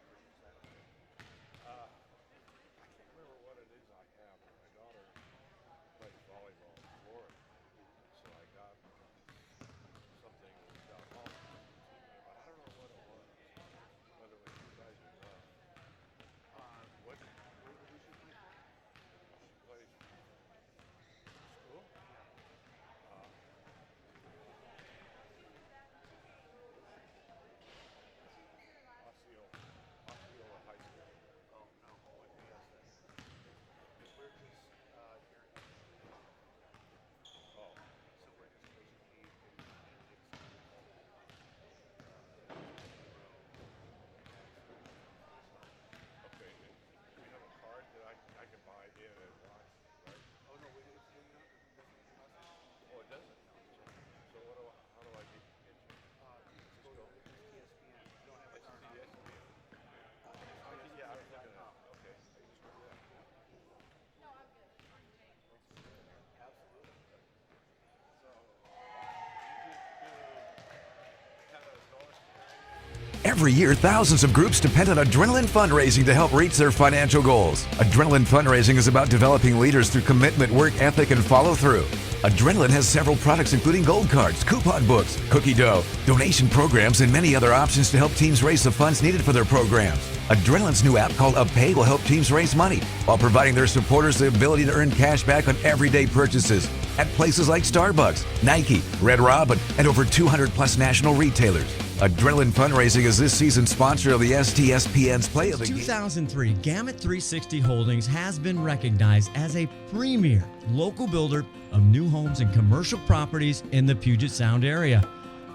Every year, thousands of groups depend on Adrenaline Fundraising to help reach their financial goals. Adrenaline Fundraising is about developing leaders through commitment, work ethic, and follow-through. Adrenaline has several products including gold cards, coupon books, cookie dough, donation programs, and many other options to help teams raise the funds needed for their programs. Adrenaline's new app called UpPay will help teams raise money while providing their supporters the ability to earn cash back on everyday purchases at places like Starbucks, Nike, Red Robin, and over 200 plus national retailers. Adrenaline Fundraising is this season's sponsor of the STSPN's Play of the Game. 2003, Gamut 360 Holdings has been recognized as a premier local builder of new homes and commercial properties in the Puget Sound area.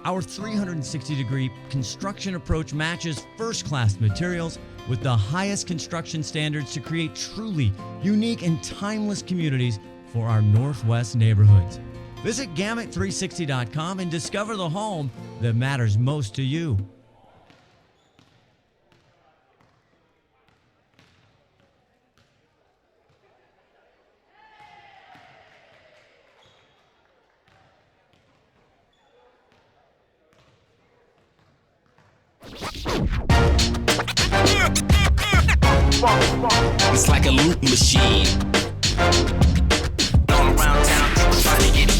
Our 360-degree construction approach matches first-class materials with the highest construction standards to create truly unique and timeless communities for our Northwest neighborhoods. Visit Gamut360.com and discover the home that matters most to you. It's like a loop machine. Going around town trying to get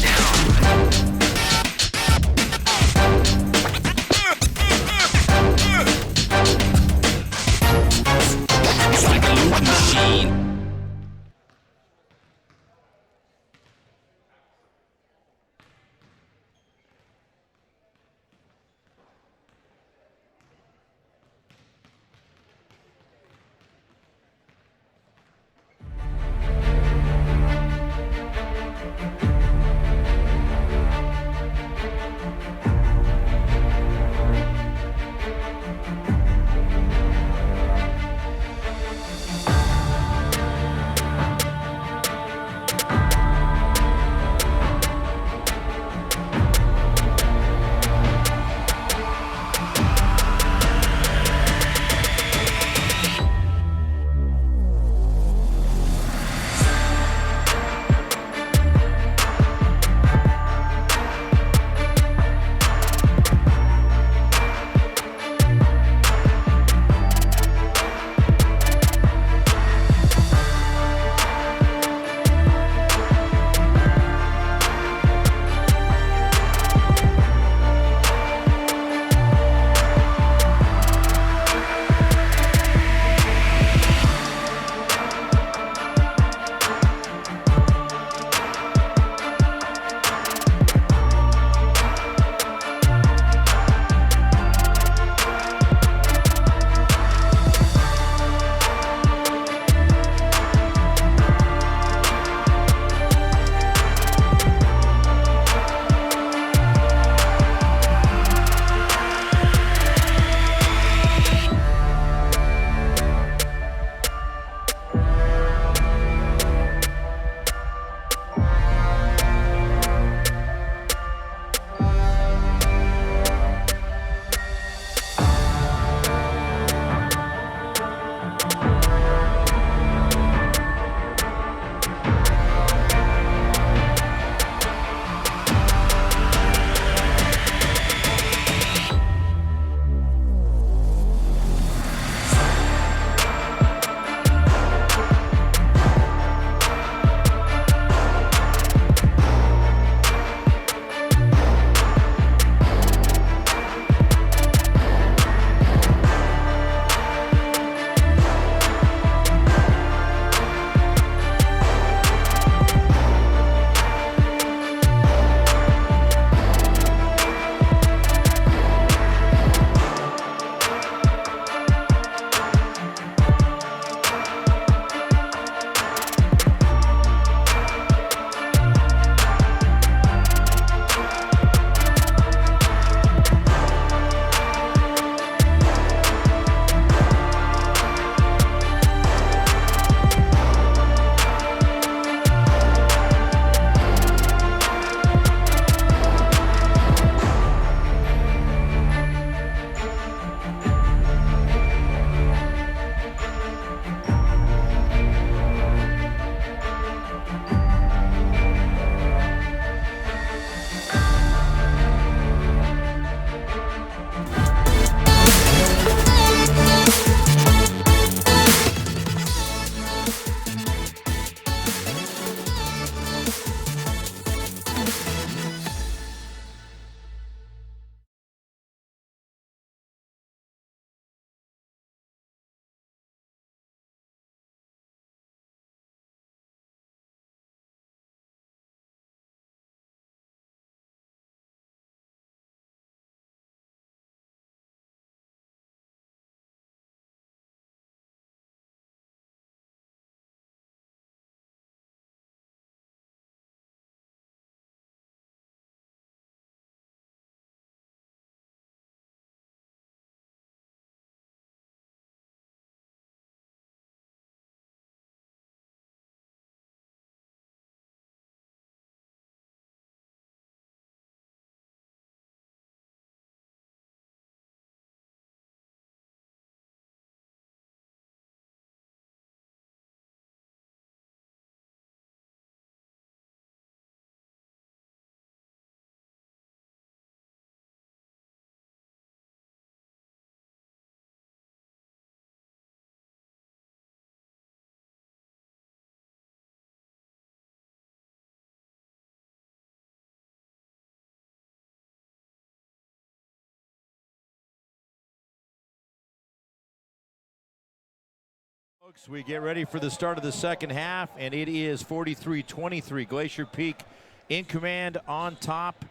Folks, we get ready for the start of the second half, and it is 43-23. Glacier Peak in command on top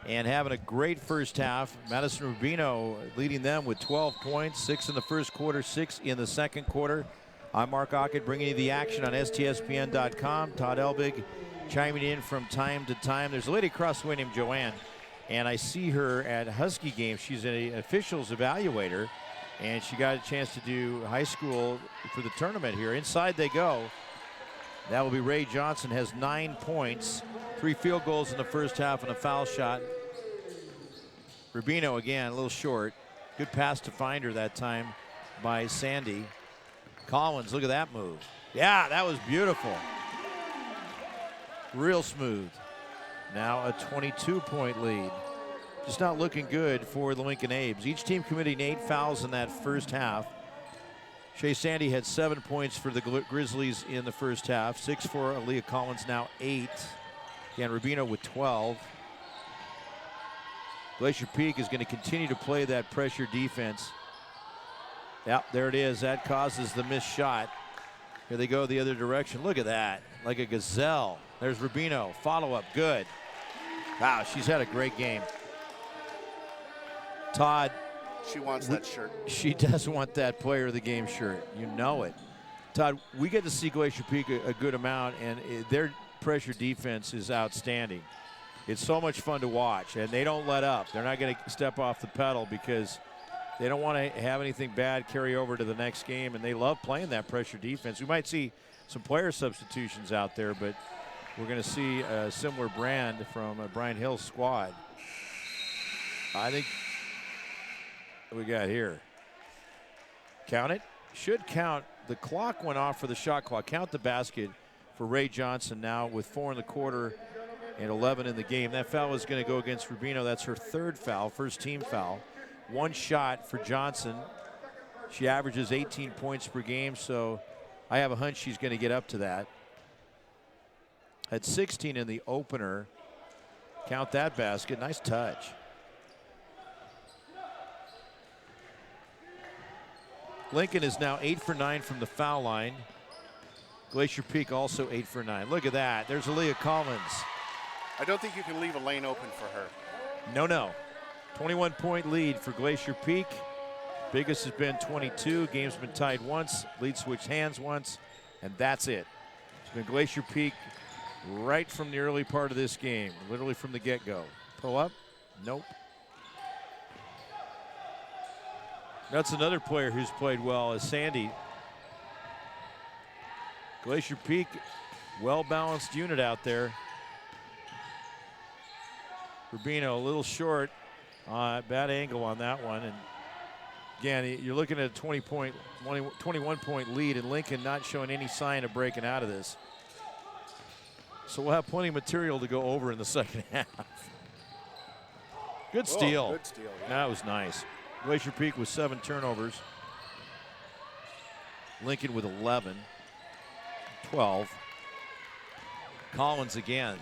and having a great first half. Madison Rubino leading them with 12 points, 6 in the first quarter, 6 in the second quarter. I'm Mark Ockett bringing you the action on STSPN.com. Todd Elbig chiming in from time to time. There's a lady across the way named Joanne, and I see her at Husky games. She's an officials evaluator, and she got a chance to do high school for the tournament here. Inside they go. That will be Ray Johnson, has 9 points, 3 field goals in the first half and a foul shot. Rubino again, a little short. Good pass to find her that time by Sandy. Collins, look at that move. Yeah, that was beautiful. Real smooth. Now a 22-point lead. Just not looking good for the Lincoln Abes. Each team committing 8 fouls in that first half. Shea Sandy had 7 points for the Grizzlies in the first half. 6 for Aaliyah Collins, now 8. Again, Rubino with 12. Glacier Peak is going to continue to play that pressure defense. Yep, there it is. That causes the missed shot. Here they go the other direction. Look at that, like a gazelle. There's Rubino, follow-up, good. Wow, she's had a great game. Todd. She wants that shirt. She does want that player of the game shirt. You know it. Todd, we get to see Glacier Peak a good amount, and their pressure defense is outstanding. It's so much fun to watch, and they don't let up. They're not going to step off the pedal because they don't want to have anything bad carry over to the next game, and they love playing that pressure defense. We might see some player substitutions out there, but we're going to see a similar brand from Brian Hill's squad. I think we got here. Count it. Should count. The clock went off for the shot clock. Count the basket for Ray Johnson now with 4 in the quarter and 11 in the game. That foul is going to go against Rubino. That's her 3rd foul, first team foul. 1 shot for Johnson. She averages 18 points per game, so I have a hunch she's going to get up to that. Had 16 in the opener. Count that basket. Nice touch. Lincoln is now 8 for 9 from the foul line. Glacier Peak also 8 for 9. Look at that. There's Aaliyah Collins. I don't think you can leave a lane open for her. No. 21-point lead for Glacier Peak. Biggest has been 22. Game's been tied once. Lead switched hands once, and that's it. It's been Glacier Peak right from the early part of this game, literally from the get-go. Pull up? Nope. That's another player who's played well, is Sandy. Glacier Peak, well-balanced unit out there. Rubino a little short, bad angle on that one. And again, you're looking at a 21-point lead, and Lincoln not showing any sign of breaking out of this. So we'll have plenty of material to go over in the second half. Good steal. Good steal, yeah. That was nice. Glacier Peak with 7 turnovers. Lincoln with 11. 12. Collins again.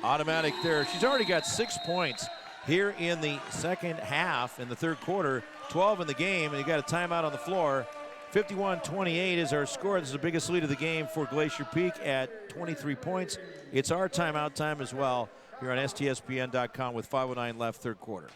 Automatic there. She's already got 6 points here in the second half, in the third quarter. 12 in the game, and you got a timeout on the floor. 51-28 is our score. This is the biggest lead of the game for Glacier Peak at 23 points. It's our timeout time as well here on STSPN.com with 5:09 left, third quarter.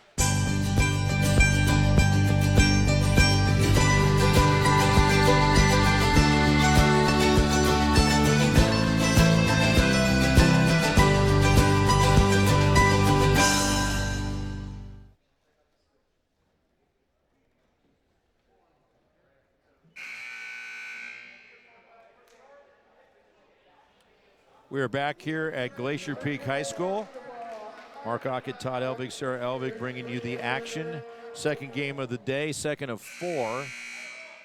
We are back here at Glacier Peak High School. Mark Ockett, Todd Elbig, Sarah Elbig bringing you the action. Second game of the day, second of 4.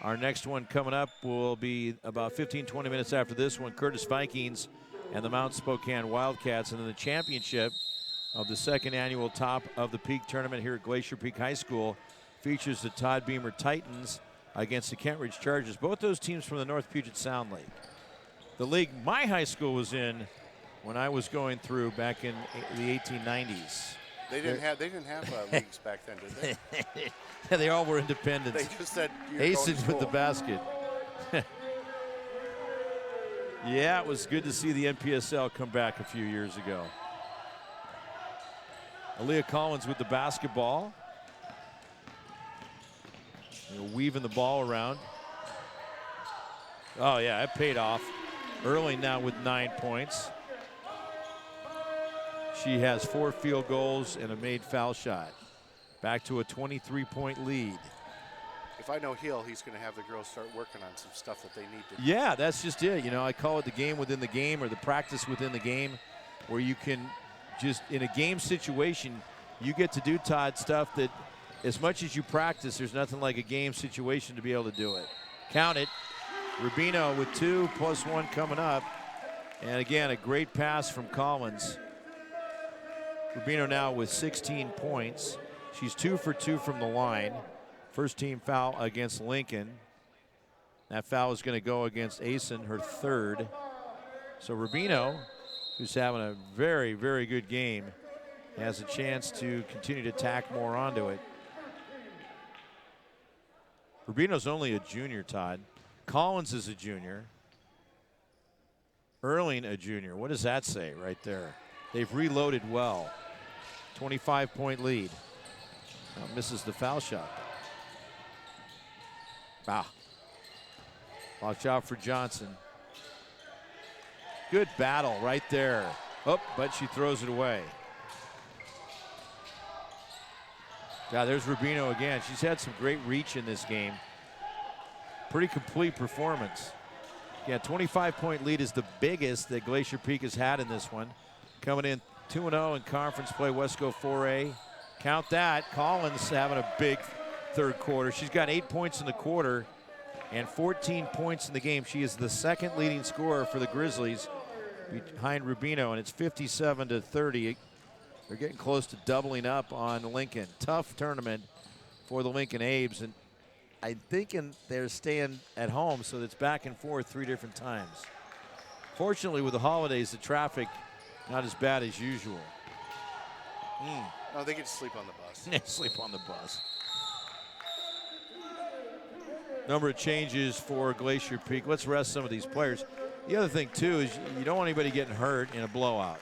Our next one coming up will be about 15-20 minutes after this one. Curtis Vikings and the Mount Spokane Wildcats. And then the championship of the second annual Top of the Peak tournament here at Glacier Peak High School features the Todd Beamer Titans against the Kent Ridge Chargers. Both those teams from the North Puget Sound League. The league my high school was in when I was going through back in the 1890s. They didn't have leagues back then, did they? Yeah, they all were independent. They just said aces with the basket. Yeah, it was good to see the NPSL come back a few years ago. Aaliyah Collins with the basketball. Weaving the ball around. Oh, yeah, it paid off. Erling now with 9 points. She has 4 field goals and a made foul shot. Back to a 23-point lead. If I know Hill, he's going to have the girls start working on some stuff that they need to do. Yeah, that's just it. You know, I call it the game within the game, or the practice within the game, where you can just, in a game situation, you get to do, Todd, stuff that as much as you practice, there's nothing like a game situation to be able to do it. Count it. Rubino with 2 plus 1 coming up. And again, a great pass from Collins. Rubino now with 16 points. She's 2 for 2 from the line. First team foul against Lincoln. That foul is going to go against Asen, her 3rd. So Rubino, who's having a very, very good game, has a chance to continue to tack more onto it. Rubino's only a junior, Todd. Collins is a junior. Erling a junior. What does that say right there? They've reloaded well. 25-point lead. Now misses the foul shot. Wow. Watch out for Johnson. Good battle right there. Oh, but she throws it away. Yeah, there's Rubino again. She's had some great reach in this game. Pretty complete performance. Yeah, 25-point lead is the biggest that Glacier Peak has had in this one. Coming in 2-0 in conference play, Wesco 4A. Count that. Collins having a big third quarter. She's got 8 points in the quarter and 14 points in the game. She is the 2nd leading scorer for the Grizzlies behind Rubino, and it's 57-30. They're getting close to doubling up on Lincoln. Tough tournament for the Lincoln Abes, and I'm thinking they're staying at home, so it's back and forth 3 different times. Fortunately, with the holidays, the traffic not as bad as usual. No, they get to sleep on the bus. Sleep on the bus. Number of changes for Glacier Peak. Let's rest some of these players. The other thing, too, is you don't want anybody getting hurt in a blowout.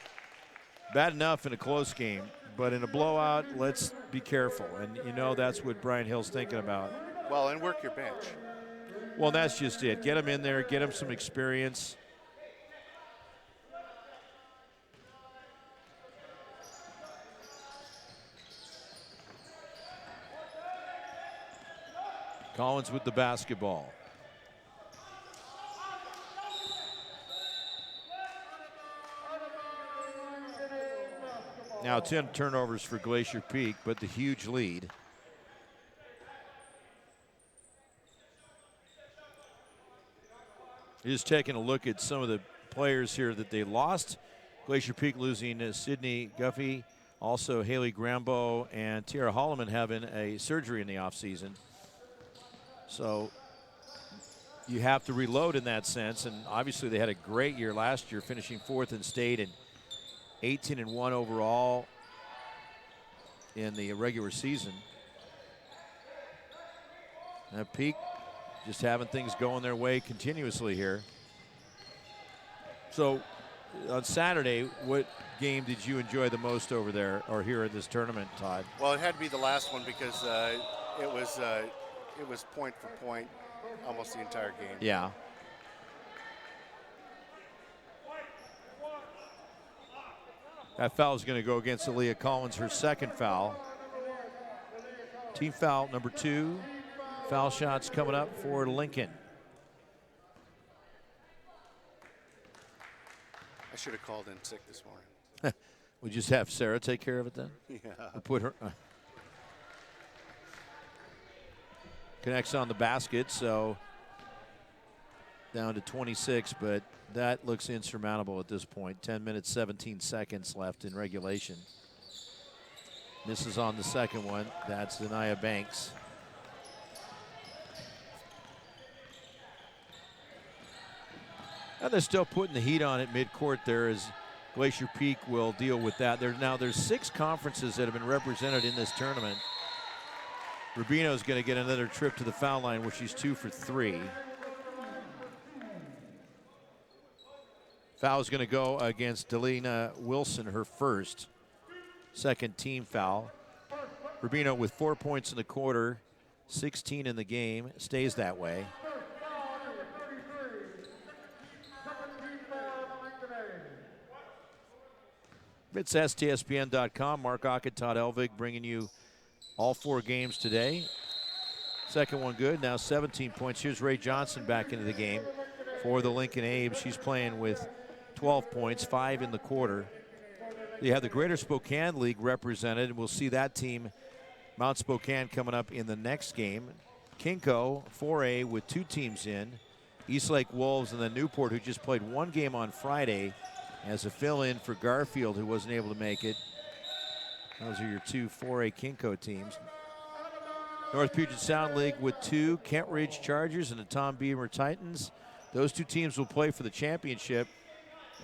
Bad enough in a close game, but in a blowout, let's be careful. And you know that's what Brian Hill's thinking about. Well, and work your bench. Well, that's just it. Get them in there, get them some experience. Collins with the basketball. Now 10 turnovers for Glacier Peak, but the huge lead. Just taking a look at some of the players here that they lost. Glacier Peak losing Sydney Guffey, also Haley Grambo and Tiara Holloman having a surgery in the offseason. So you have to reload in that sense, and obviously they had a great year last year, finishing 4th in state and 18-1 overall in the regular season. And Peak just having things going their way continuously here. So on Saturday, what game did you enjoy the most over there or here at this tournament, Todd? Well, it had to be the last one because it was point for point almost the entire game. Yeah. That foul is going to go against Aaliyah Collins, her 2nd foul. Team foul number 2. Foul shots coming up for Lincoln. I should have called in sick this morning. We just have Sarah take care of it then? Yeah. We'll put her. Connects on the basket, so down to 26, but that looks insurmountable at this point. 10 minutes, 17 seconds left in regulation. Misses on the 2nd one. That's Denia Banks. And they're still putting the heat on it midcourt there as Glacier Peak will deal with that. There's 6 conferences that have been represented in this tournament. Rubino's going to get another trip to the foul line where she's 2 for 3. Foul is going to go against Delina Wilson, her first. Second team foul. Rubino with 4 points in the quarter, 16 in the game, stays that way. It's STSPN.com. Mark Ockett, Todd Elvig bringing you all 4 games today. Second one good, now 17 points. Here's Ray Johnson back into the game for the Lincoln Abes. She's playing with 12 points, 5 in the quarter. You have the Greater Spokane League represented, and we'll see that team, Mount Spokane, coming up in the next game. Kinko, 4A with 2 teams in. Eastlake Wolves and then Newport, who just played 1 game on Friday as a fill-in for Garfield, who wasn't able to make it. Those are your 2 4A Kinko teams. North Puget Sound League with 2, Kent Ridge Chargers and the Tom Beamer Titans. Those 2 teams will play for the championship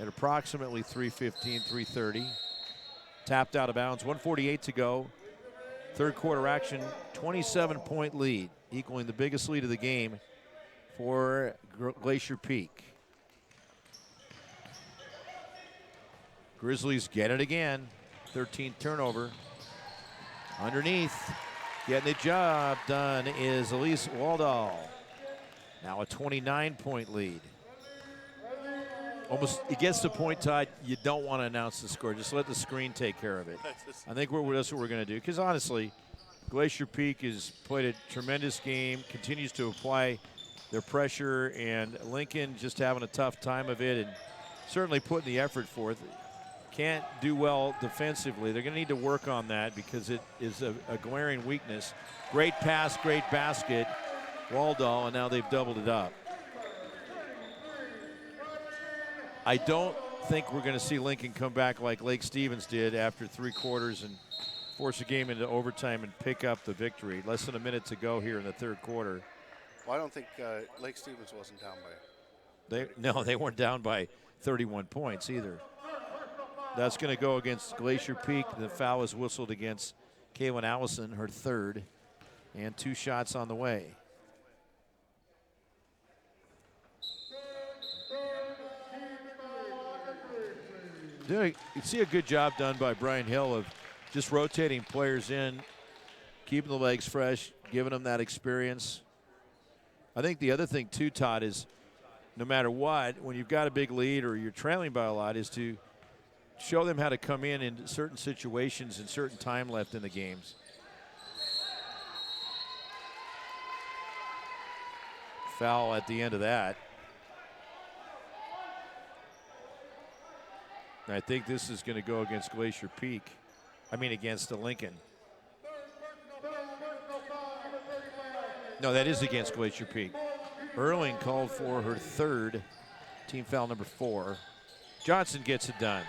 at approximately 3:15, 3:30. Tapped out of bounds, 1:48 to go. Third quarter action, 27-point lead, equaling the biggest lead of the game for Glacier Peak. Grizzlies get it again, 13th turnover. Underneath, getting the job done is Elise Waldall. Now a 29-point lead. Almost, it gets to the point, Todd, you don't want to announce the score. Just let the screen take care of it. I think that's what we're going to do. Because honestly, Glacier Peak has played a tremendous game, continues to apply their pressure, and Lincoln just having a tough time of it and certainly putting the effort forth. Can't do well defensively. They're going to need to work on that because it is a glaring weakness. Great pass, great basket, Waldall, and now they've doubled it up. I don't think we're going to see Lincoln come back like Lake Stevens did after 3 quarters and force a game into overtime and pick up the victory. Less than a minute to go here in the third quarter. Well, I don't think Lake Stevens wasn't down by. No, they weren't down by 31 points either. That's going to go against Glacier Peak. The foul is whistled against Kaylin Allison, her third, and 2 shots on the way. You see a good job done by Brian Hill of just rotating players in, keeping the legs fresh, giving them that experience. I think the other thing too, Todd, is no matter what, when you've got a big lead or you're trailing by a lot, is to show them how to come in certain situations and certain time left in the games. Foul at the end of that. I think this is going to go against Glacier Peak. Against the Lincoln. No, that is against Glacier Peak. Erling called for her third, team foul number 4. Johnson gets it done.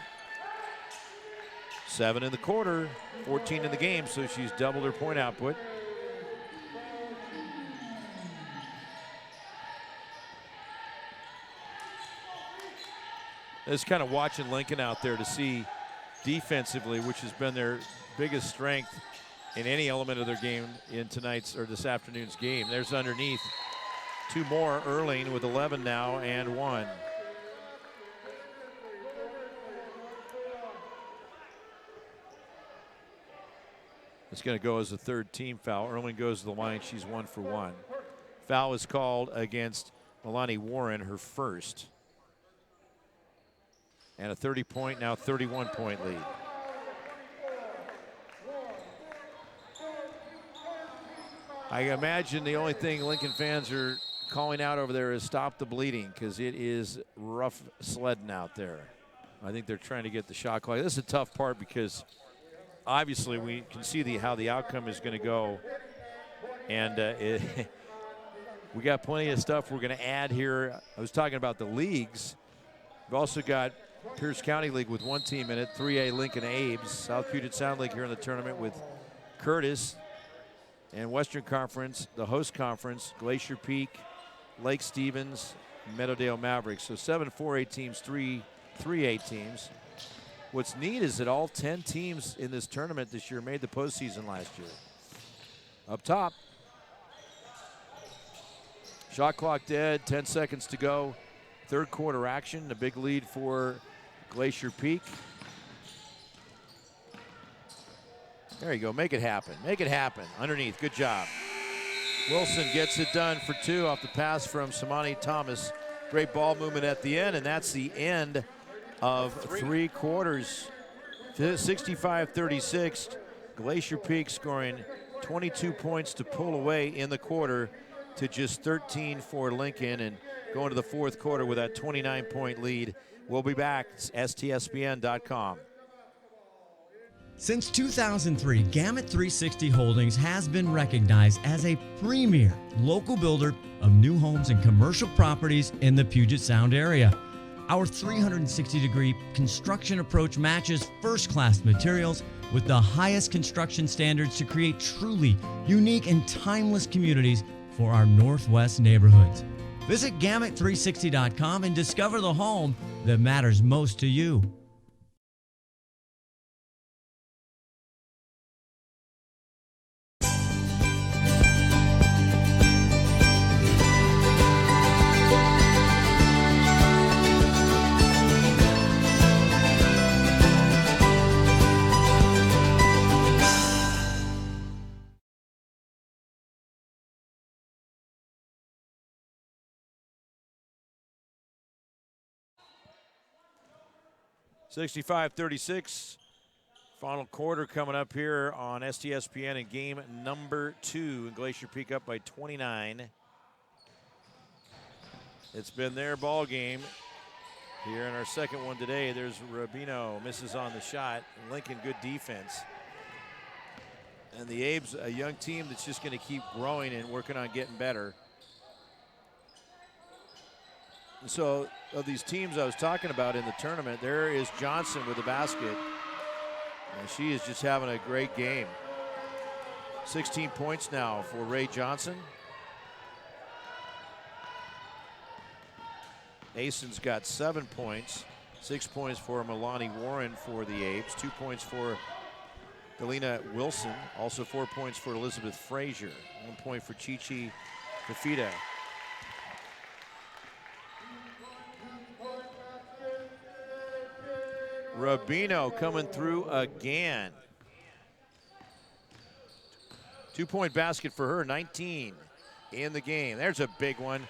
7 in the quarter, 14 in the game, so she's doubled her point output. It's kind of watching Lincoln out there to see defensively, which has been their biggest strength in any element of their game in tonight's or this afternoon's game. There's underneath 2 more. Erling with 11 now and 1. It's going to go as a third team foul. Erling goes to the line. She's 1 for 1. Foul is called against Milani Warren, her first. And a 30-point, now 31-point lead. I imagine the only thing Lincoln fans are calling out over there is stop the bleeding, because it is rough sledding out there. I think they're trying to get the shot clock. This is a tough part because obviously we can see how the outcome is going to go. And we got plenty of stuff we're going to add here. I was talking about the leagues. We've also got Pierce County League with 1 team in it, 3A Lincoln Abes, South Puget Sound League here in the tournament with Curtis, and Western Conference, the host conference, Glacier Peak, Lake Stevens, Meadowdale Mavericks. So 7 4A teams, 3 3A teams. What's neat is that all 10 teams in this tournament this year made the postseason last year. Up top, shot clock dead, 10 seconds to go. third quarter action. A big lead for Glacier Peak. There you go. Make it happen. Make it happen. Underneath. Good job. Wilson gets it done for 2 off the pass from Samani Thomas. Great ball movement at the end, and that's the end of 3 quarters. 65-36. Glacier Peak scoring 22 points to pull away in the quarter to just 13 for Lincoln, and going to the fourth quarter with that 29-point lead. We'll be back. It's STSPN.com. Since 2003, Gamut 360 Holdings has been recognized as a premier local builder of new homes and commercial properties in the Puget Sound area. Our 360-degree construction approach matches first-class materials with the highest construction standards to create truly unique and timeless communities for our Northwest neighborhoods. Visit Gamut360.com and discover the home that matters most to you. $65-36. Final quarter coming up here on STSPN in game number 2. And Glacier Peak up by 29. It's been their ball game. Here in our second one today, there's Rubino, misses on the shot. Lincoln, good defense. And the Abes, a young team that's just going to keep growing and working on getting better. And so, of these teams I was talking about in the tournament, there is Johnson with the basket. And she is just having a great game. 16 points now for Ray Johnson. Nason's got 7 points. 6 points for Milani Warren for the Abes. 2 points for Galena Wilson. Also 4 points for Elizabeth Frazier. 1 point for Chichi Fafita. Rubino coming through again. 2-point basket for her, 19 in the game. There's a big one.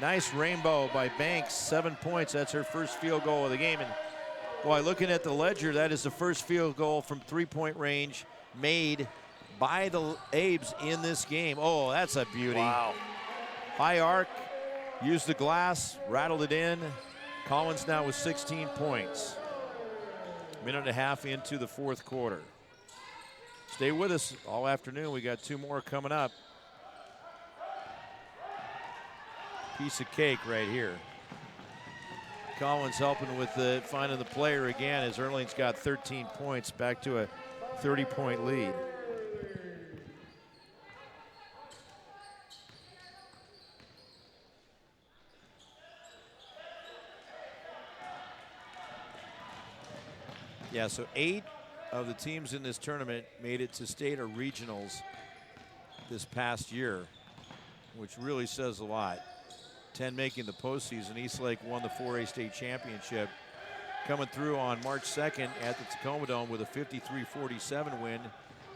Nice rainbow by Banks, 7 points. That's her first field goal of the game. And boy, looking at the ledger, that is the first field goal from 3-point range made by the Abes in this game. Oh, that's a beauty. Wow. High arc, used the glass, rattled it in. Collins now with 16 points. Minute and a half into the fourth quarter. Stay with us all afternoon. We got 2 more coming up. Piece of cake right here. Collins helping with finding the player again as Erling's got 13 points, back to a 30-point lead. Yeah, so 8 of the teams in this tournament made it to state or regionals this past year, which really says a lot. 10 making the postseason. Eastlake won the 4A state championship, coming through on March 2nd at the Tacoma Dome with a 53-47 win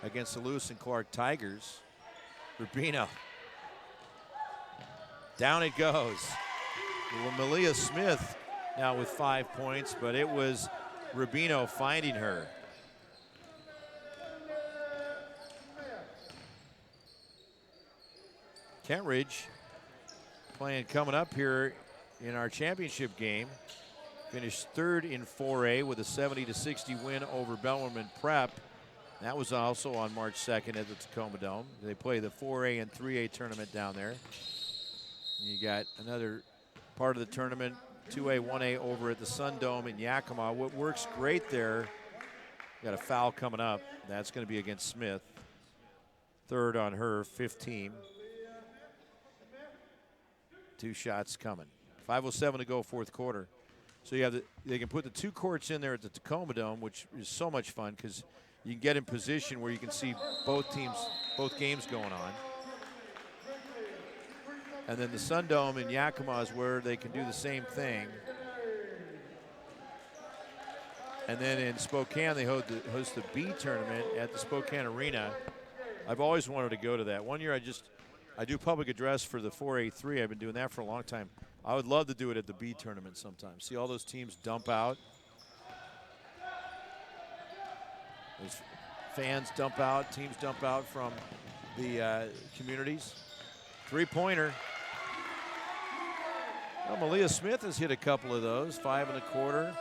against the Lewis and Clark Tigers. Rubino. Down it goes. Malia Smith now with 5 points, but it was Rubino finding her. Kentridge playing coming up here in our championship game. Finished 3rd in 4A with a 70-60 win over Bellarmine Prep. That was also on March 2nd at the Tacoma Dome. They play the 4A and 3A tournament down there. And you got another part of the tournament, 2A, 1A over at the Sun Dome in Yakima. What works great there, got a foul coming up. That's going to be against Smith. 3rd on her, 15. 2 shots coming. 5:07 to go, fourth quarter. So you have they can put the 2 courts in there at the Tacoma Dome, which is so much fun because you can get in position where you can see both games going on. And then the Sun Dome in Yakima is where they can do the same thing. And then in Spokane, they host the B tournament at the Spokane Arena. I've always wanted to go to that. One year I do public address for the 4A3. I've been doing that for a long time. I would love to do it at the B tournament sometime. See all those teams dump out. Those fans dump out, teams dump out from the communities. Three-pointer. Well, Malia Smith has hit a couple of those, 5 1/4.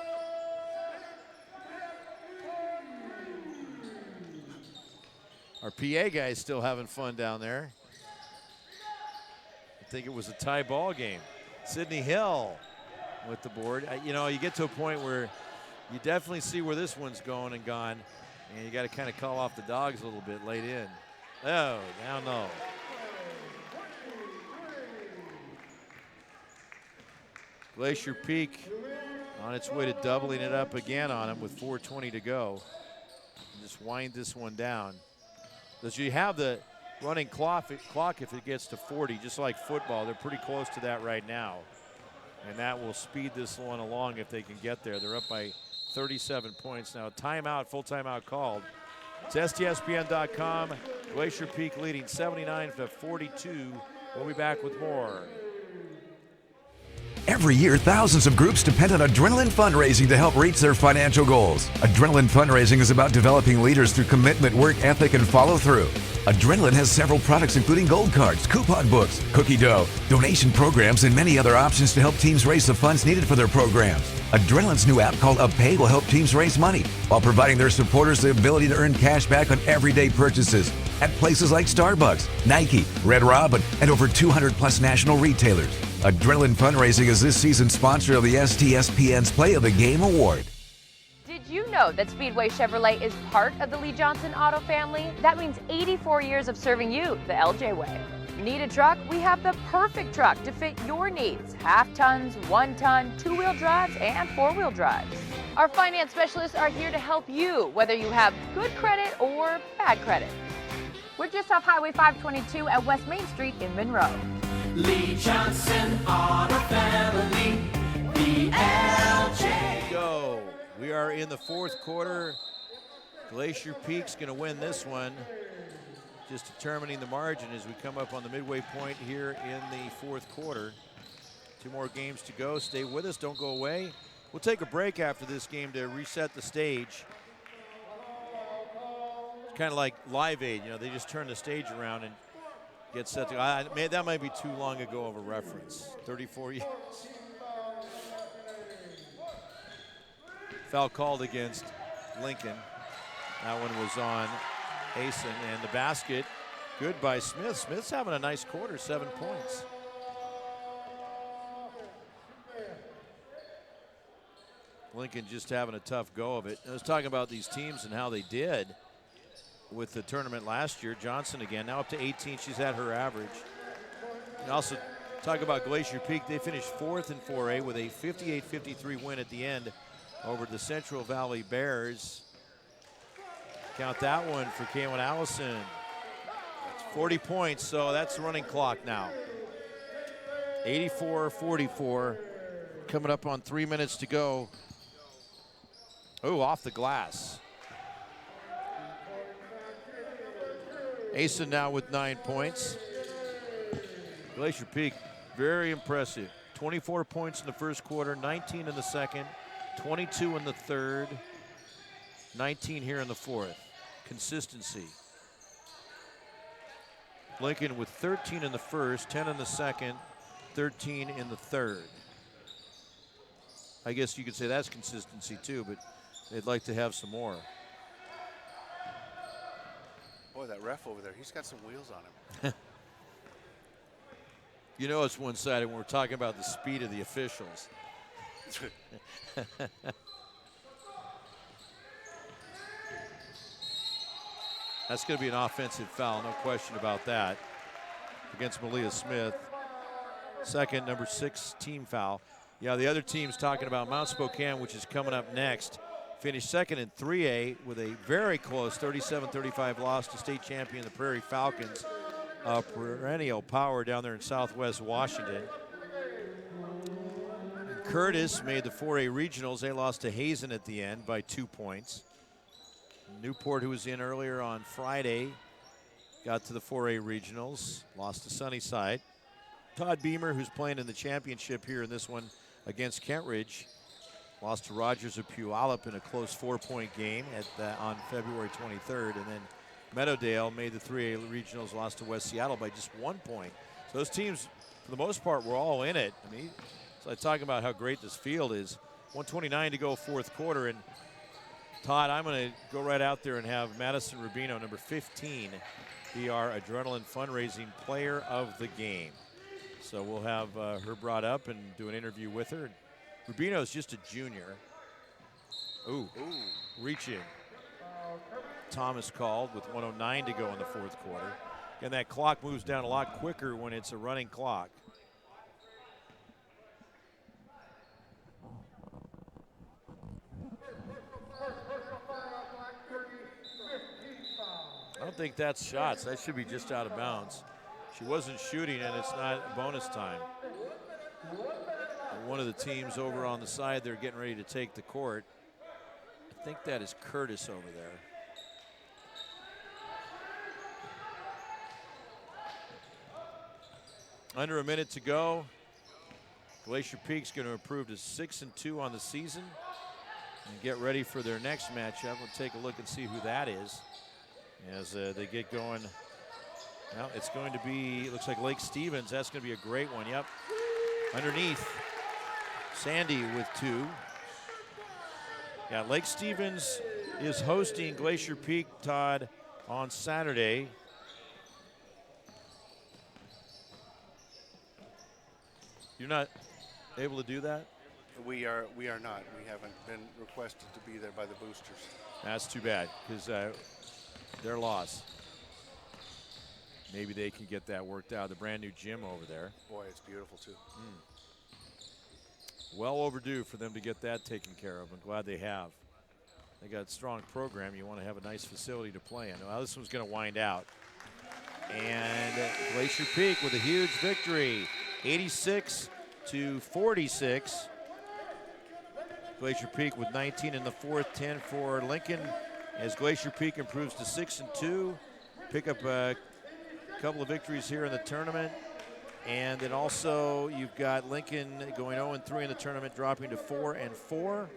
Our PA guy's still having fun down there. I think it was a tie ball game. Sydney Hill with the board. You know, you get to a point where you definitely see where this one's going and gone, and you got to kind of call off the dogs a little bit late in. Oh, now no. Glacier Peak on its way to doubling it up again on him with 4:20 to go. And just wind this one down. Because you have the running clock if it gets to 40, just like football. They're pretty close to that right now. And that will speed this one along if they can get there. They're up by 37 points now. Timeout, full timeout called. It's STSPN.com. Glacier Peak leading 79-42. We'll be back with more. Every year, thousands of groups depend on Adrenaline Fundraising to help reach their financial goals. Adrenaline Fundraising is about developing leaders through commitment, work ethic, and follow-through. Adrenaline has several products including gold cards, coupon books, cookie dough, donation programs, and many other options to help teams raise the funds needed for their programs. Adrenaline's new app called UpPay will help teams raise money while providing their supporters the ability to earn cash back on everyday purchases at places like Starbucks, Nike, Red Robin, and over 200+ national retailers. Adrenaline Fundraising is this season's sponsor of the STSPN's Play of the Game Award. Did you know that Speedway Chevrolet is part of the Lee Johnson Auto family? That means 84 years of serving you the LJ way. Need a truck? We have the perfect truck to fit your needs. Half tons, 1 ton, 2-wheel drives, and 4-wheel drives. Our finance specialists are here to help you, whether you have good credit or bad credit. We're just off Highway 522 at West Main Street in Monroe. Lee Johnson Auto Family, the LJ. Go. We are in the 4th quarter. Glacier Peak's going to win this one. Just determining the margin as we come up on the midway point here in the 4th quarter. 2 more games to go. Stay with us. Don't go away. We'll take a break after this game to reset the stage. It's kind of like Live Aid. You know, they just turn the stage around and get set to go. That might be too long ago of a reference. 34 years. Foul called against Lincoln. That one was on Asen, and the basket good by Smith. Smith's having a nice quarter, 7 points. Lincoln just having a tough go of it. I was talking about these teams and how they did with the tournament last year. Johnson again, now up to 18. She's at her average. And also talk about Glacier Peak. They finished 4th in 4A with a 58-53 win at the end over the Central Valley Bears. Count that one for Kaylin Allison. 40 points, so that's running clock now. 84-44. Coming up on 3 minutes to go. Oh, off the glass. Asen now with 9 points. Glacier Peak, very impressive. 24 points in the first quarter, 19 in the second, 22 in the third, 19 here in the fourth. Consistency. Lincoln with 13 in the first, 10 in the second, 13 in the third. I guess you could say that's consistency too, but they'd like to have some more. Boy, that ref over there, he's got some wheels on him. You know it's one-sided when we're talking about the speed of the officials. That's going to be an offensive foul, no question about that, against Malia Smith. Second, number 6 team foul. Yeah, the other team's talking about Mount Spokane, which is coming up next. Finished second in 3A with a very close 37-35 loss to state champion, the Prairie Falcons. a perennial power down there in Southwest Washington. Curtis made the 4A regionals. They lost to Hazen at the end by 2 points. Newport, who was in earlier on Friday, got to the 4A regionals, lost to Sunnyside. Todd Beamer, who's playing in the championship here in this one against Kentridge, lost to Rogers of Puyallup in a close 4-point game on February 23rd. And then Meadowdale made the 3A regionals, lost to West Seattle by just 1 point. So those teams, for the most part, were all in it. I mean, so I'm talking about how great this field is. 1:29 to go, fourth quarter. And Todd, I'm going to go right out there and have Madison Rubino, number 15, be our Adrenaline Fundraising Player of the Game. So we'll have her brought up and do an interview with her. Rubino's just a junior. Ooh. Reach in. Thomas called with 1:09 to go in the fourth quarter. And that clock moves down a lot quicker when it's a running clock. I don't think that's shots. That should be just out of bounds. She wasn't shooting, and it's not bonus time. And one of the teams over on the side, they're getting ready to take the court. I think that is Curtis over there. Under a minute to go. Glacier Peak's going to improve to 6-2 on the season and get ready for their next matchup. We'll take a look and see who that is as they get going. Now it's going to be, it looks like Lake Stevens. That's going to be a great one. Yep. Underneath, Sandy with 2. Yeah, Lake Stevens is hosting Glacier Peak, Todd, on Saturday. You're not able to do that? We are not. We haven't been requested to be there by the boosters. That's too bad, because their loss. Maybe they can get that worked out. The brand new gym over there. Boy, it's beautiful too. Well overdue for them to get that taken care of. I'm glad they have. They got a strong program. You want to have a nice facility to play in. Well, this one's going to wind out. And Glacier Peak with a huge victory, 86-46. Glacier Peak with 19 in the fourth, 10 for Lincoln. As Glacier Peak improves to 6-2, pick up a couple of victories here in the tournament. And then also you've got Lincoln going 0-3 in the tournament, dropping to 4-4.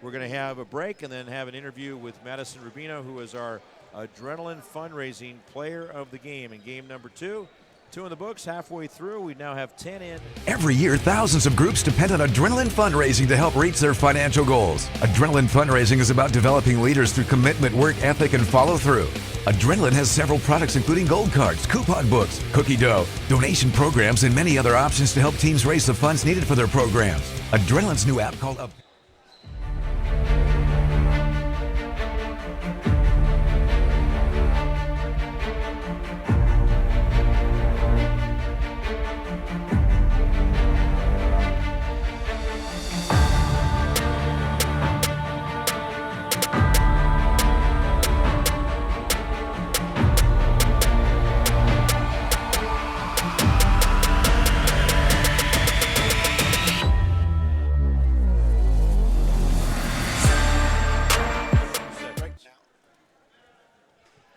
We're going to have a break and then have an interview with Madison Rubino, who is our Adrenaline Fundraising Player of the Game in game number 2. 2 in the books, halfway through. We now have 10 in. Every year, thousands of groups depend on Adrenaline Fundraising to help reach their financial goals. Adrenaline Fundraising is about developing leaders through commitment, work ethic, and follow-through. Adrenaline has several products including gold cards, coupon books, cookie dough, donation programs, and many other options to help teams raise the funds needed for their programs. Adrenaline's new app called Up.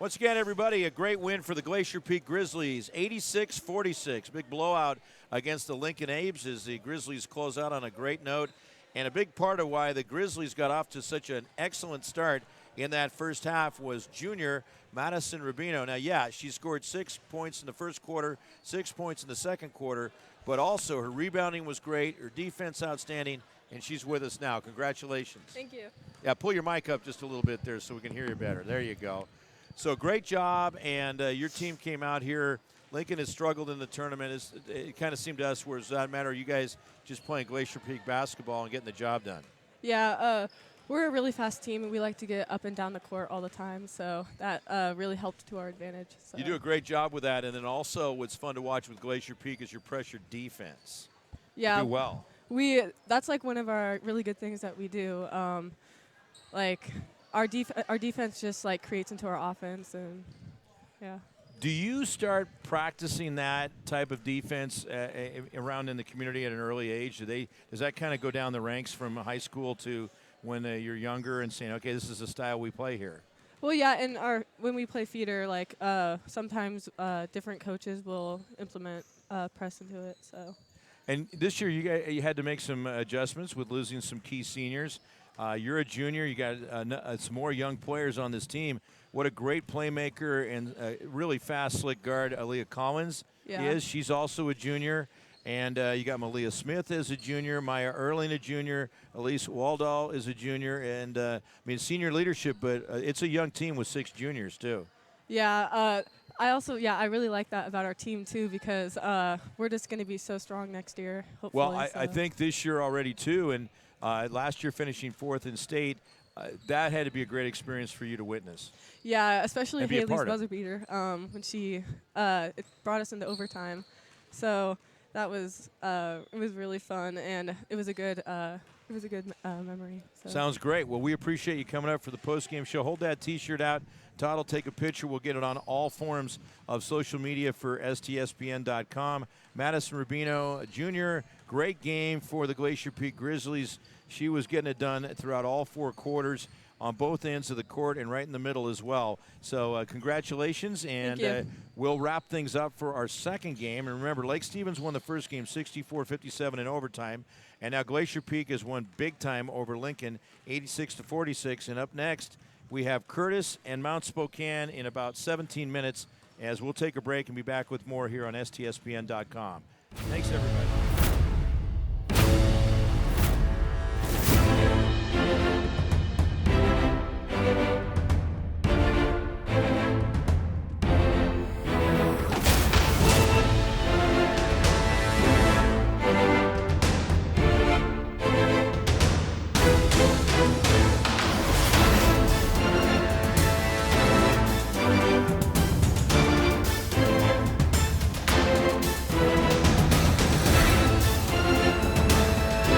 Once again, everybody, a great win for the Glacier Peak Grizzlies, 86-46. Big blowout against the Lincoln Abes as the Grizzlies close out on a great note. And a big part of why the Grizzlies got off to such an excellent start in that first half was junior Madison Rubino. Now, yeah, she scored 6 points in the first quarter, 6 points in the second quarter, but also her rebounding was great, her defense outstanding, and she's with us now. Congratulations. Thank you. Yeah, pull your mic up just a little bit there so we can hear you better. There you go. So great job, and your team came out here. Lincoln has struggled in the tournament. It kind of seemed to us, where does that matter? You guys just playing Glacier Peak basketball and getting the job done. Yeah, we're a really fast team, and we like to get up and down the court all the time, so that really helped to our advantage. So. You do a great job with that, and then also what's fun to watch with Glacier Peak is your pressure defense. Yeah, you do well. That's like one of our really good things that we do. Our defense just like creates into our offense, and yeah. Do you start practicing that type of defense around in the community at an early age? Does that kind of go down the ranks from high school to when you're younger and saying, okay, this is the style we play here? Well, yeah, and when we play feeder, like sometimes different coaches will implement press into it. So. And this year you had to make some adjustments with losing some key seniors. You're a junior. You got some more young players on this team. What a great playmaker and really fast, slick guard Aaliyah Collins is. She's also a junior. And you got Malia Smith as a junior, Maya Erling a junior, Elise Waldall is a junior. And, I mean, senior leadership, but it's a young team with 6 juniors, too. Yeah, I really like that about our team, too, because we're just going to be so strong next year, hopefully. Well, I think this year already, too, and last year finishing 4th in state, that had to be a great experience for you to witness. Yeah, especially Haley's buzzer beater when she it brought us into overtime. So that was it was really fun, and it was a good memory. So. Sounds great. Well, we appreciate you coming up for the post-game show. Hold that T-shirt out. Todd will take a picture. We'll get it on all forms of social media for STSPN.com. Madison Rubino Jr., great game for the Glacier Peak Grizzlies. She was getting it done throughout all 4 quarters on both ends of the court and right in the middle as well. So congratulations, and we'll wrap things up for our second game. And remember, Lake Stevens won the first game 64-57 in overtime, and now Glacier Peak has won big time over Lincoln 86-46. And up next, we have Curtis and Mount Spokane in about 17 minutes, as we'll take a break and be back with more here on STSPN.com. Thanks, everybody.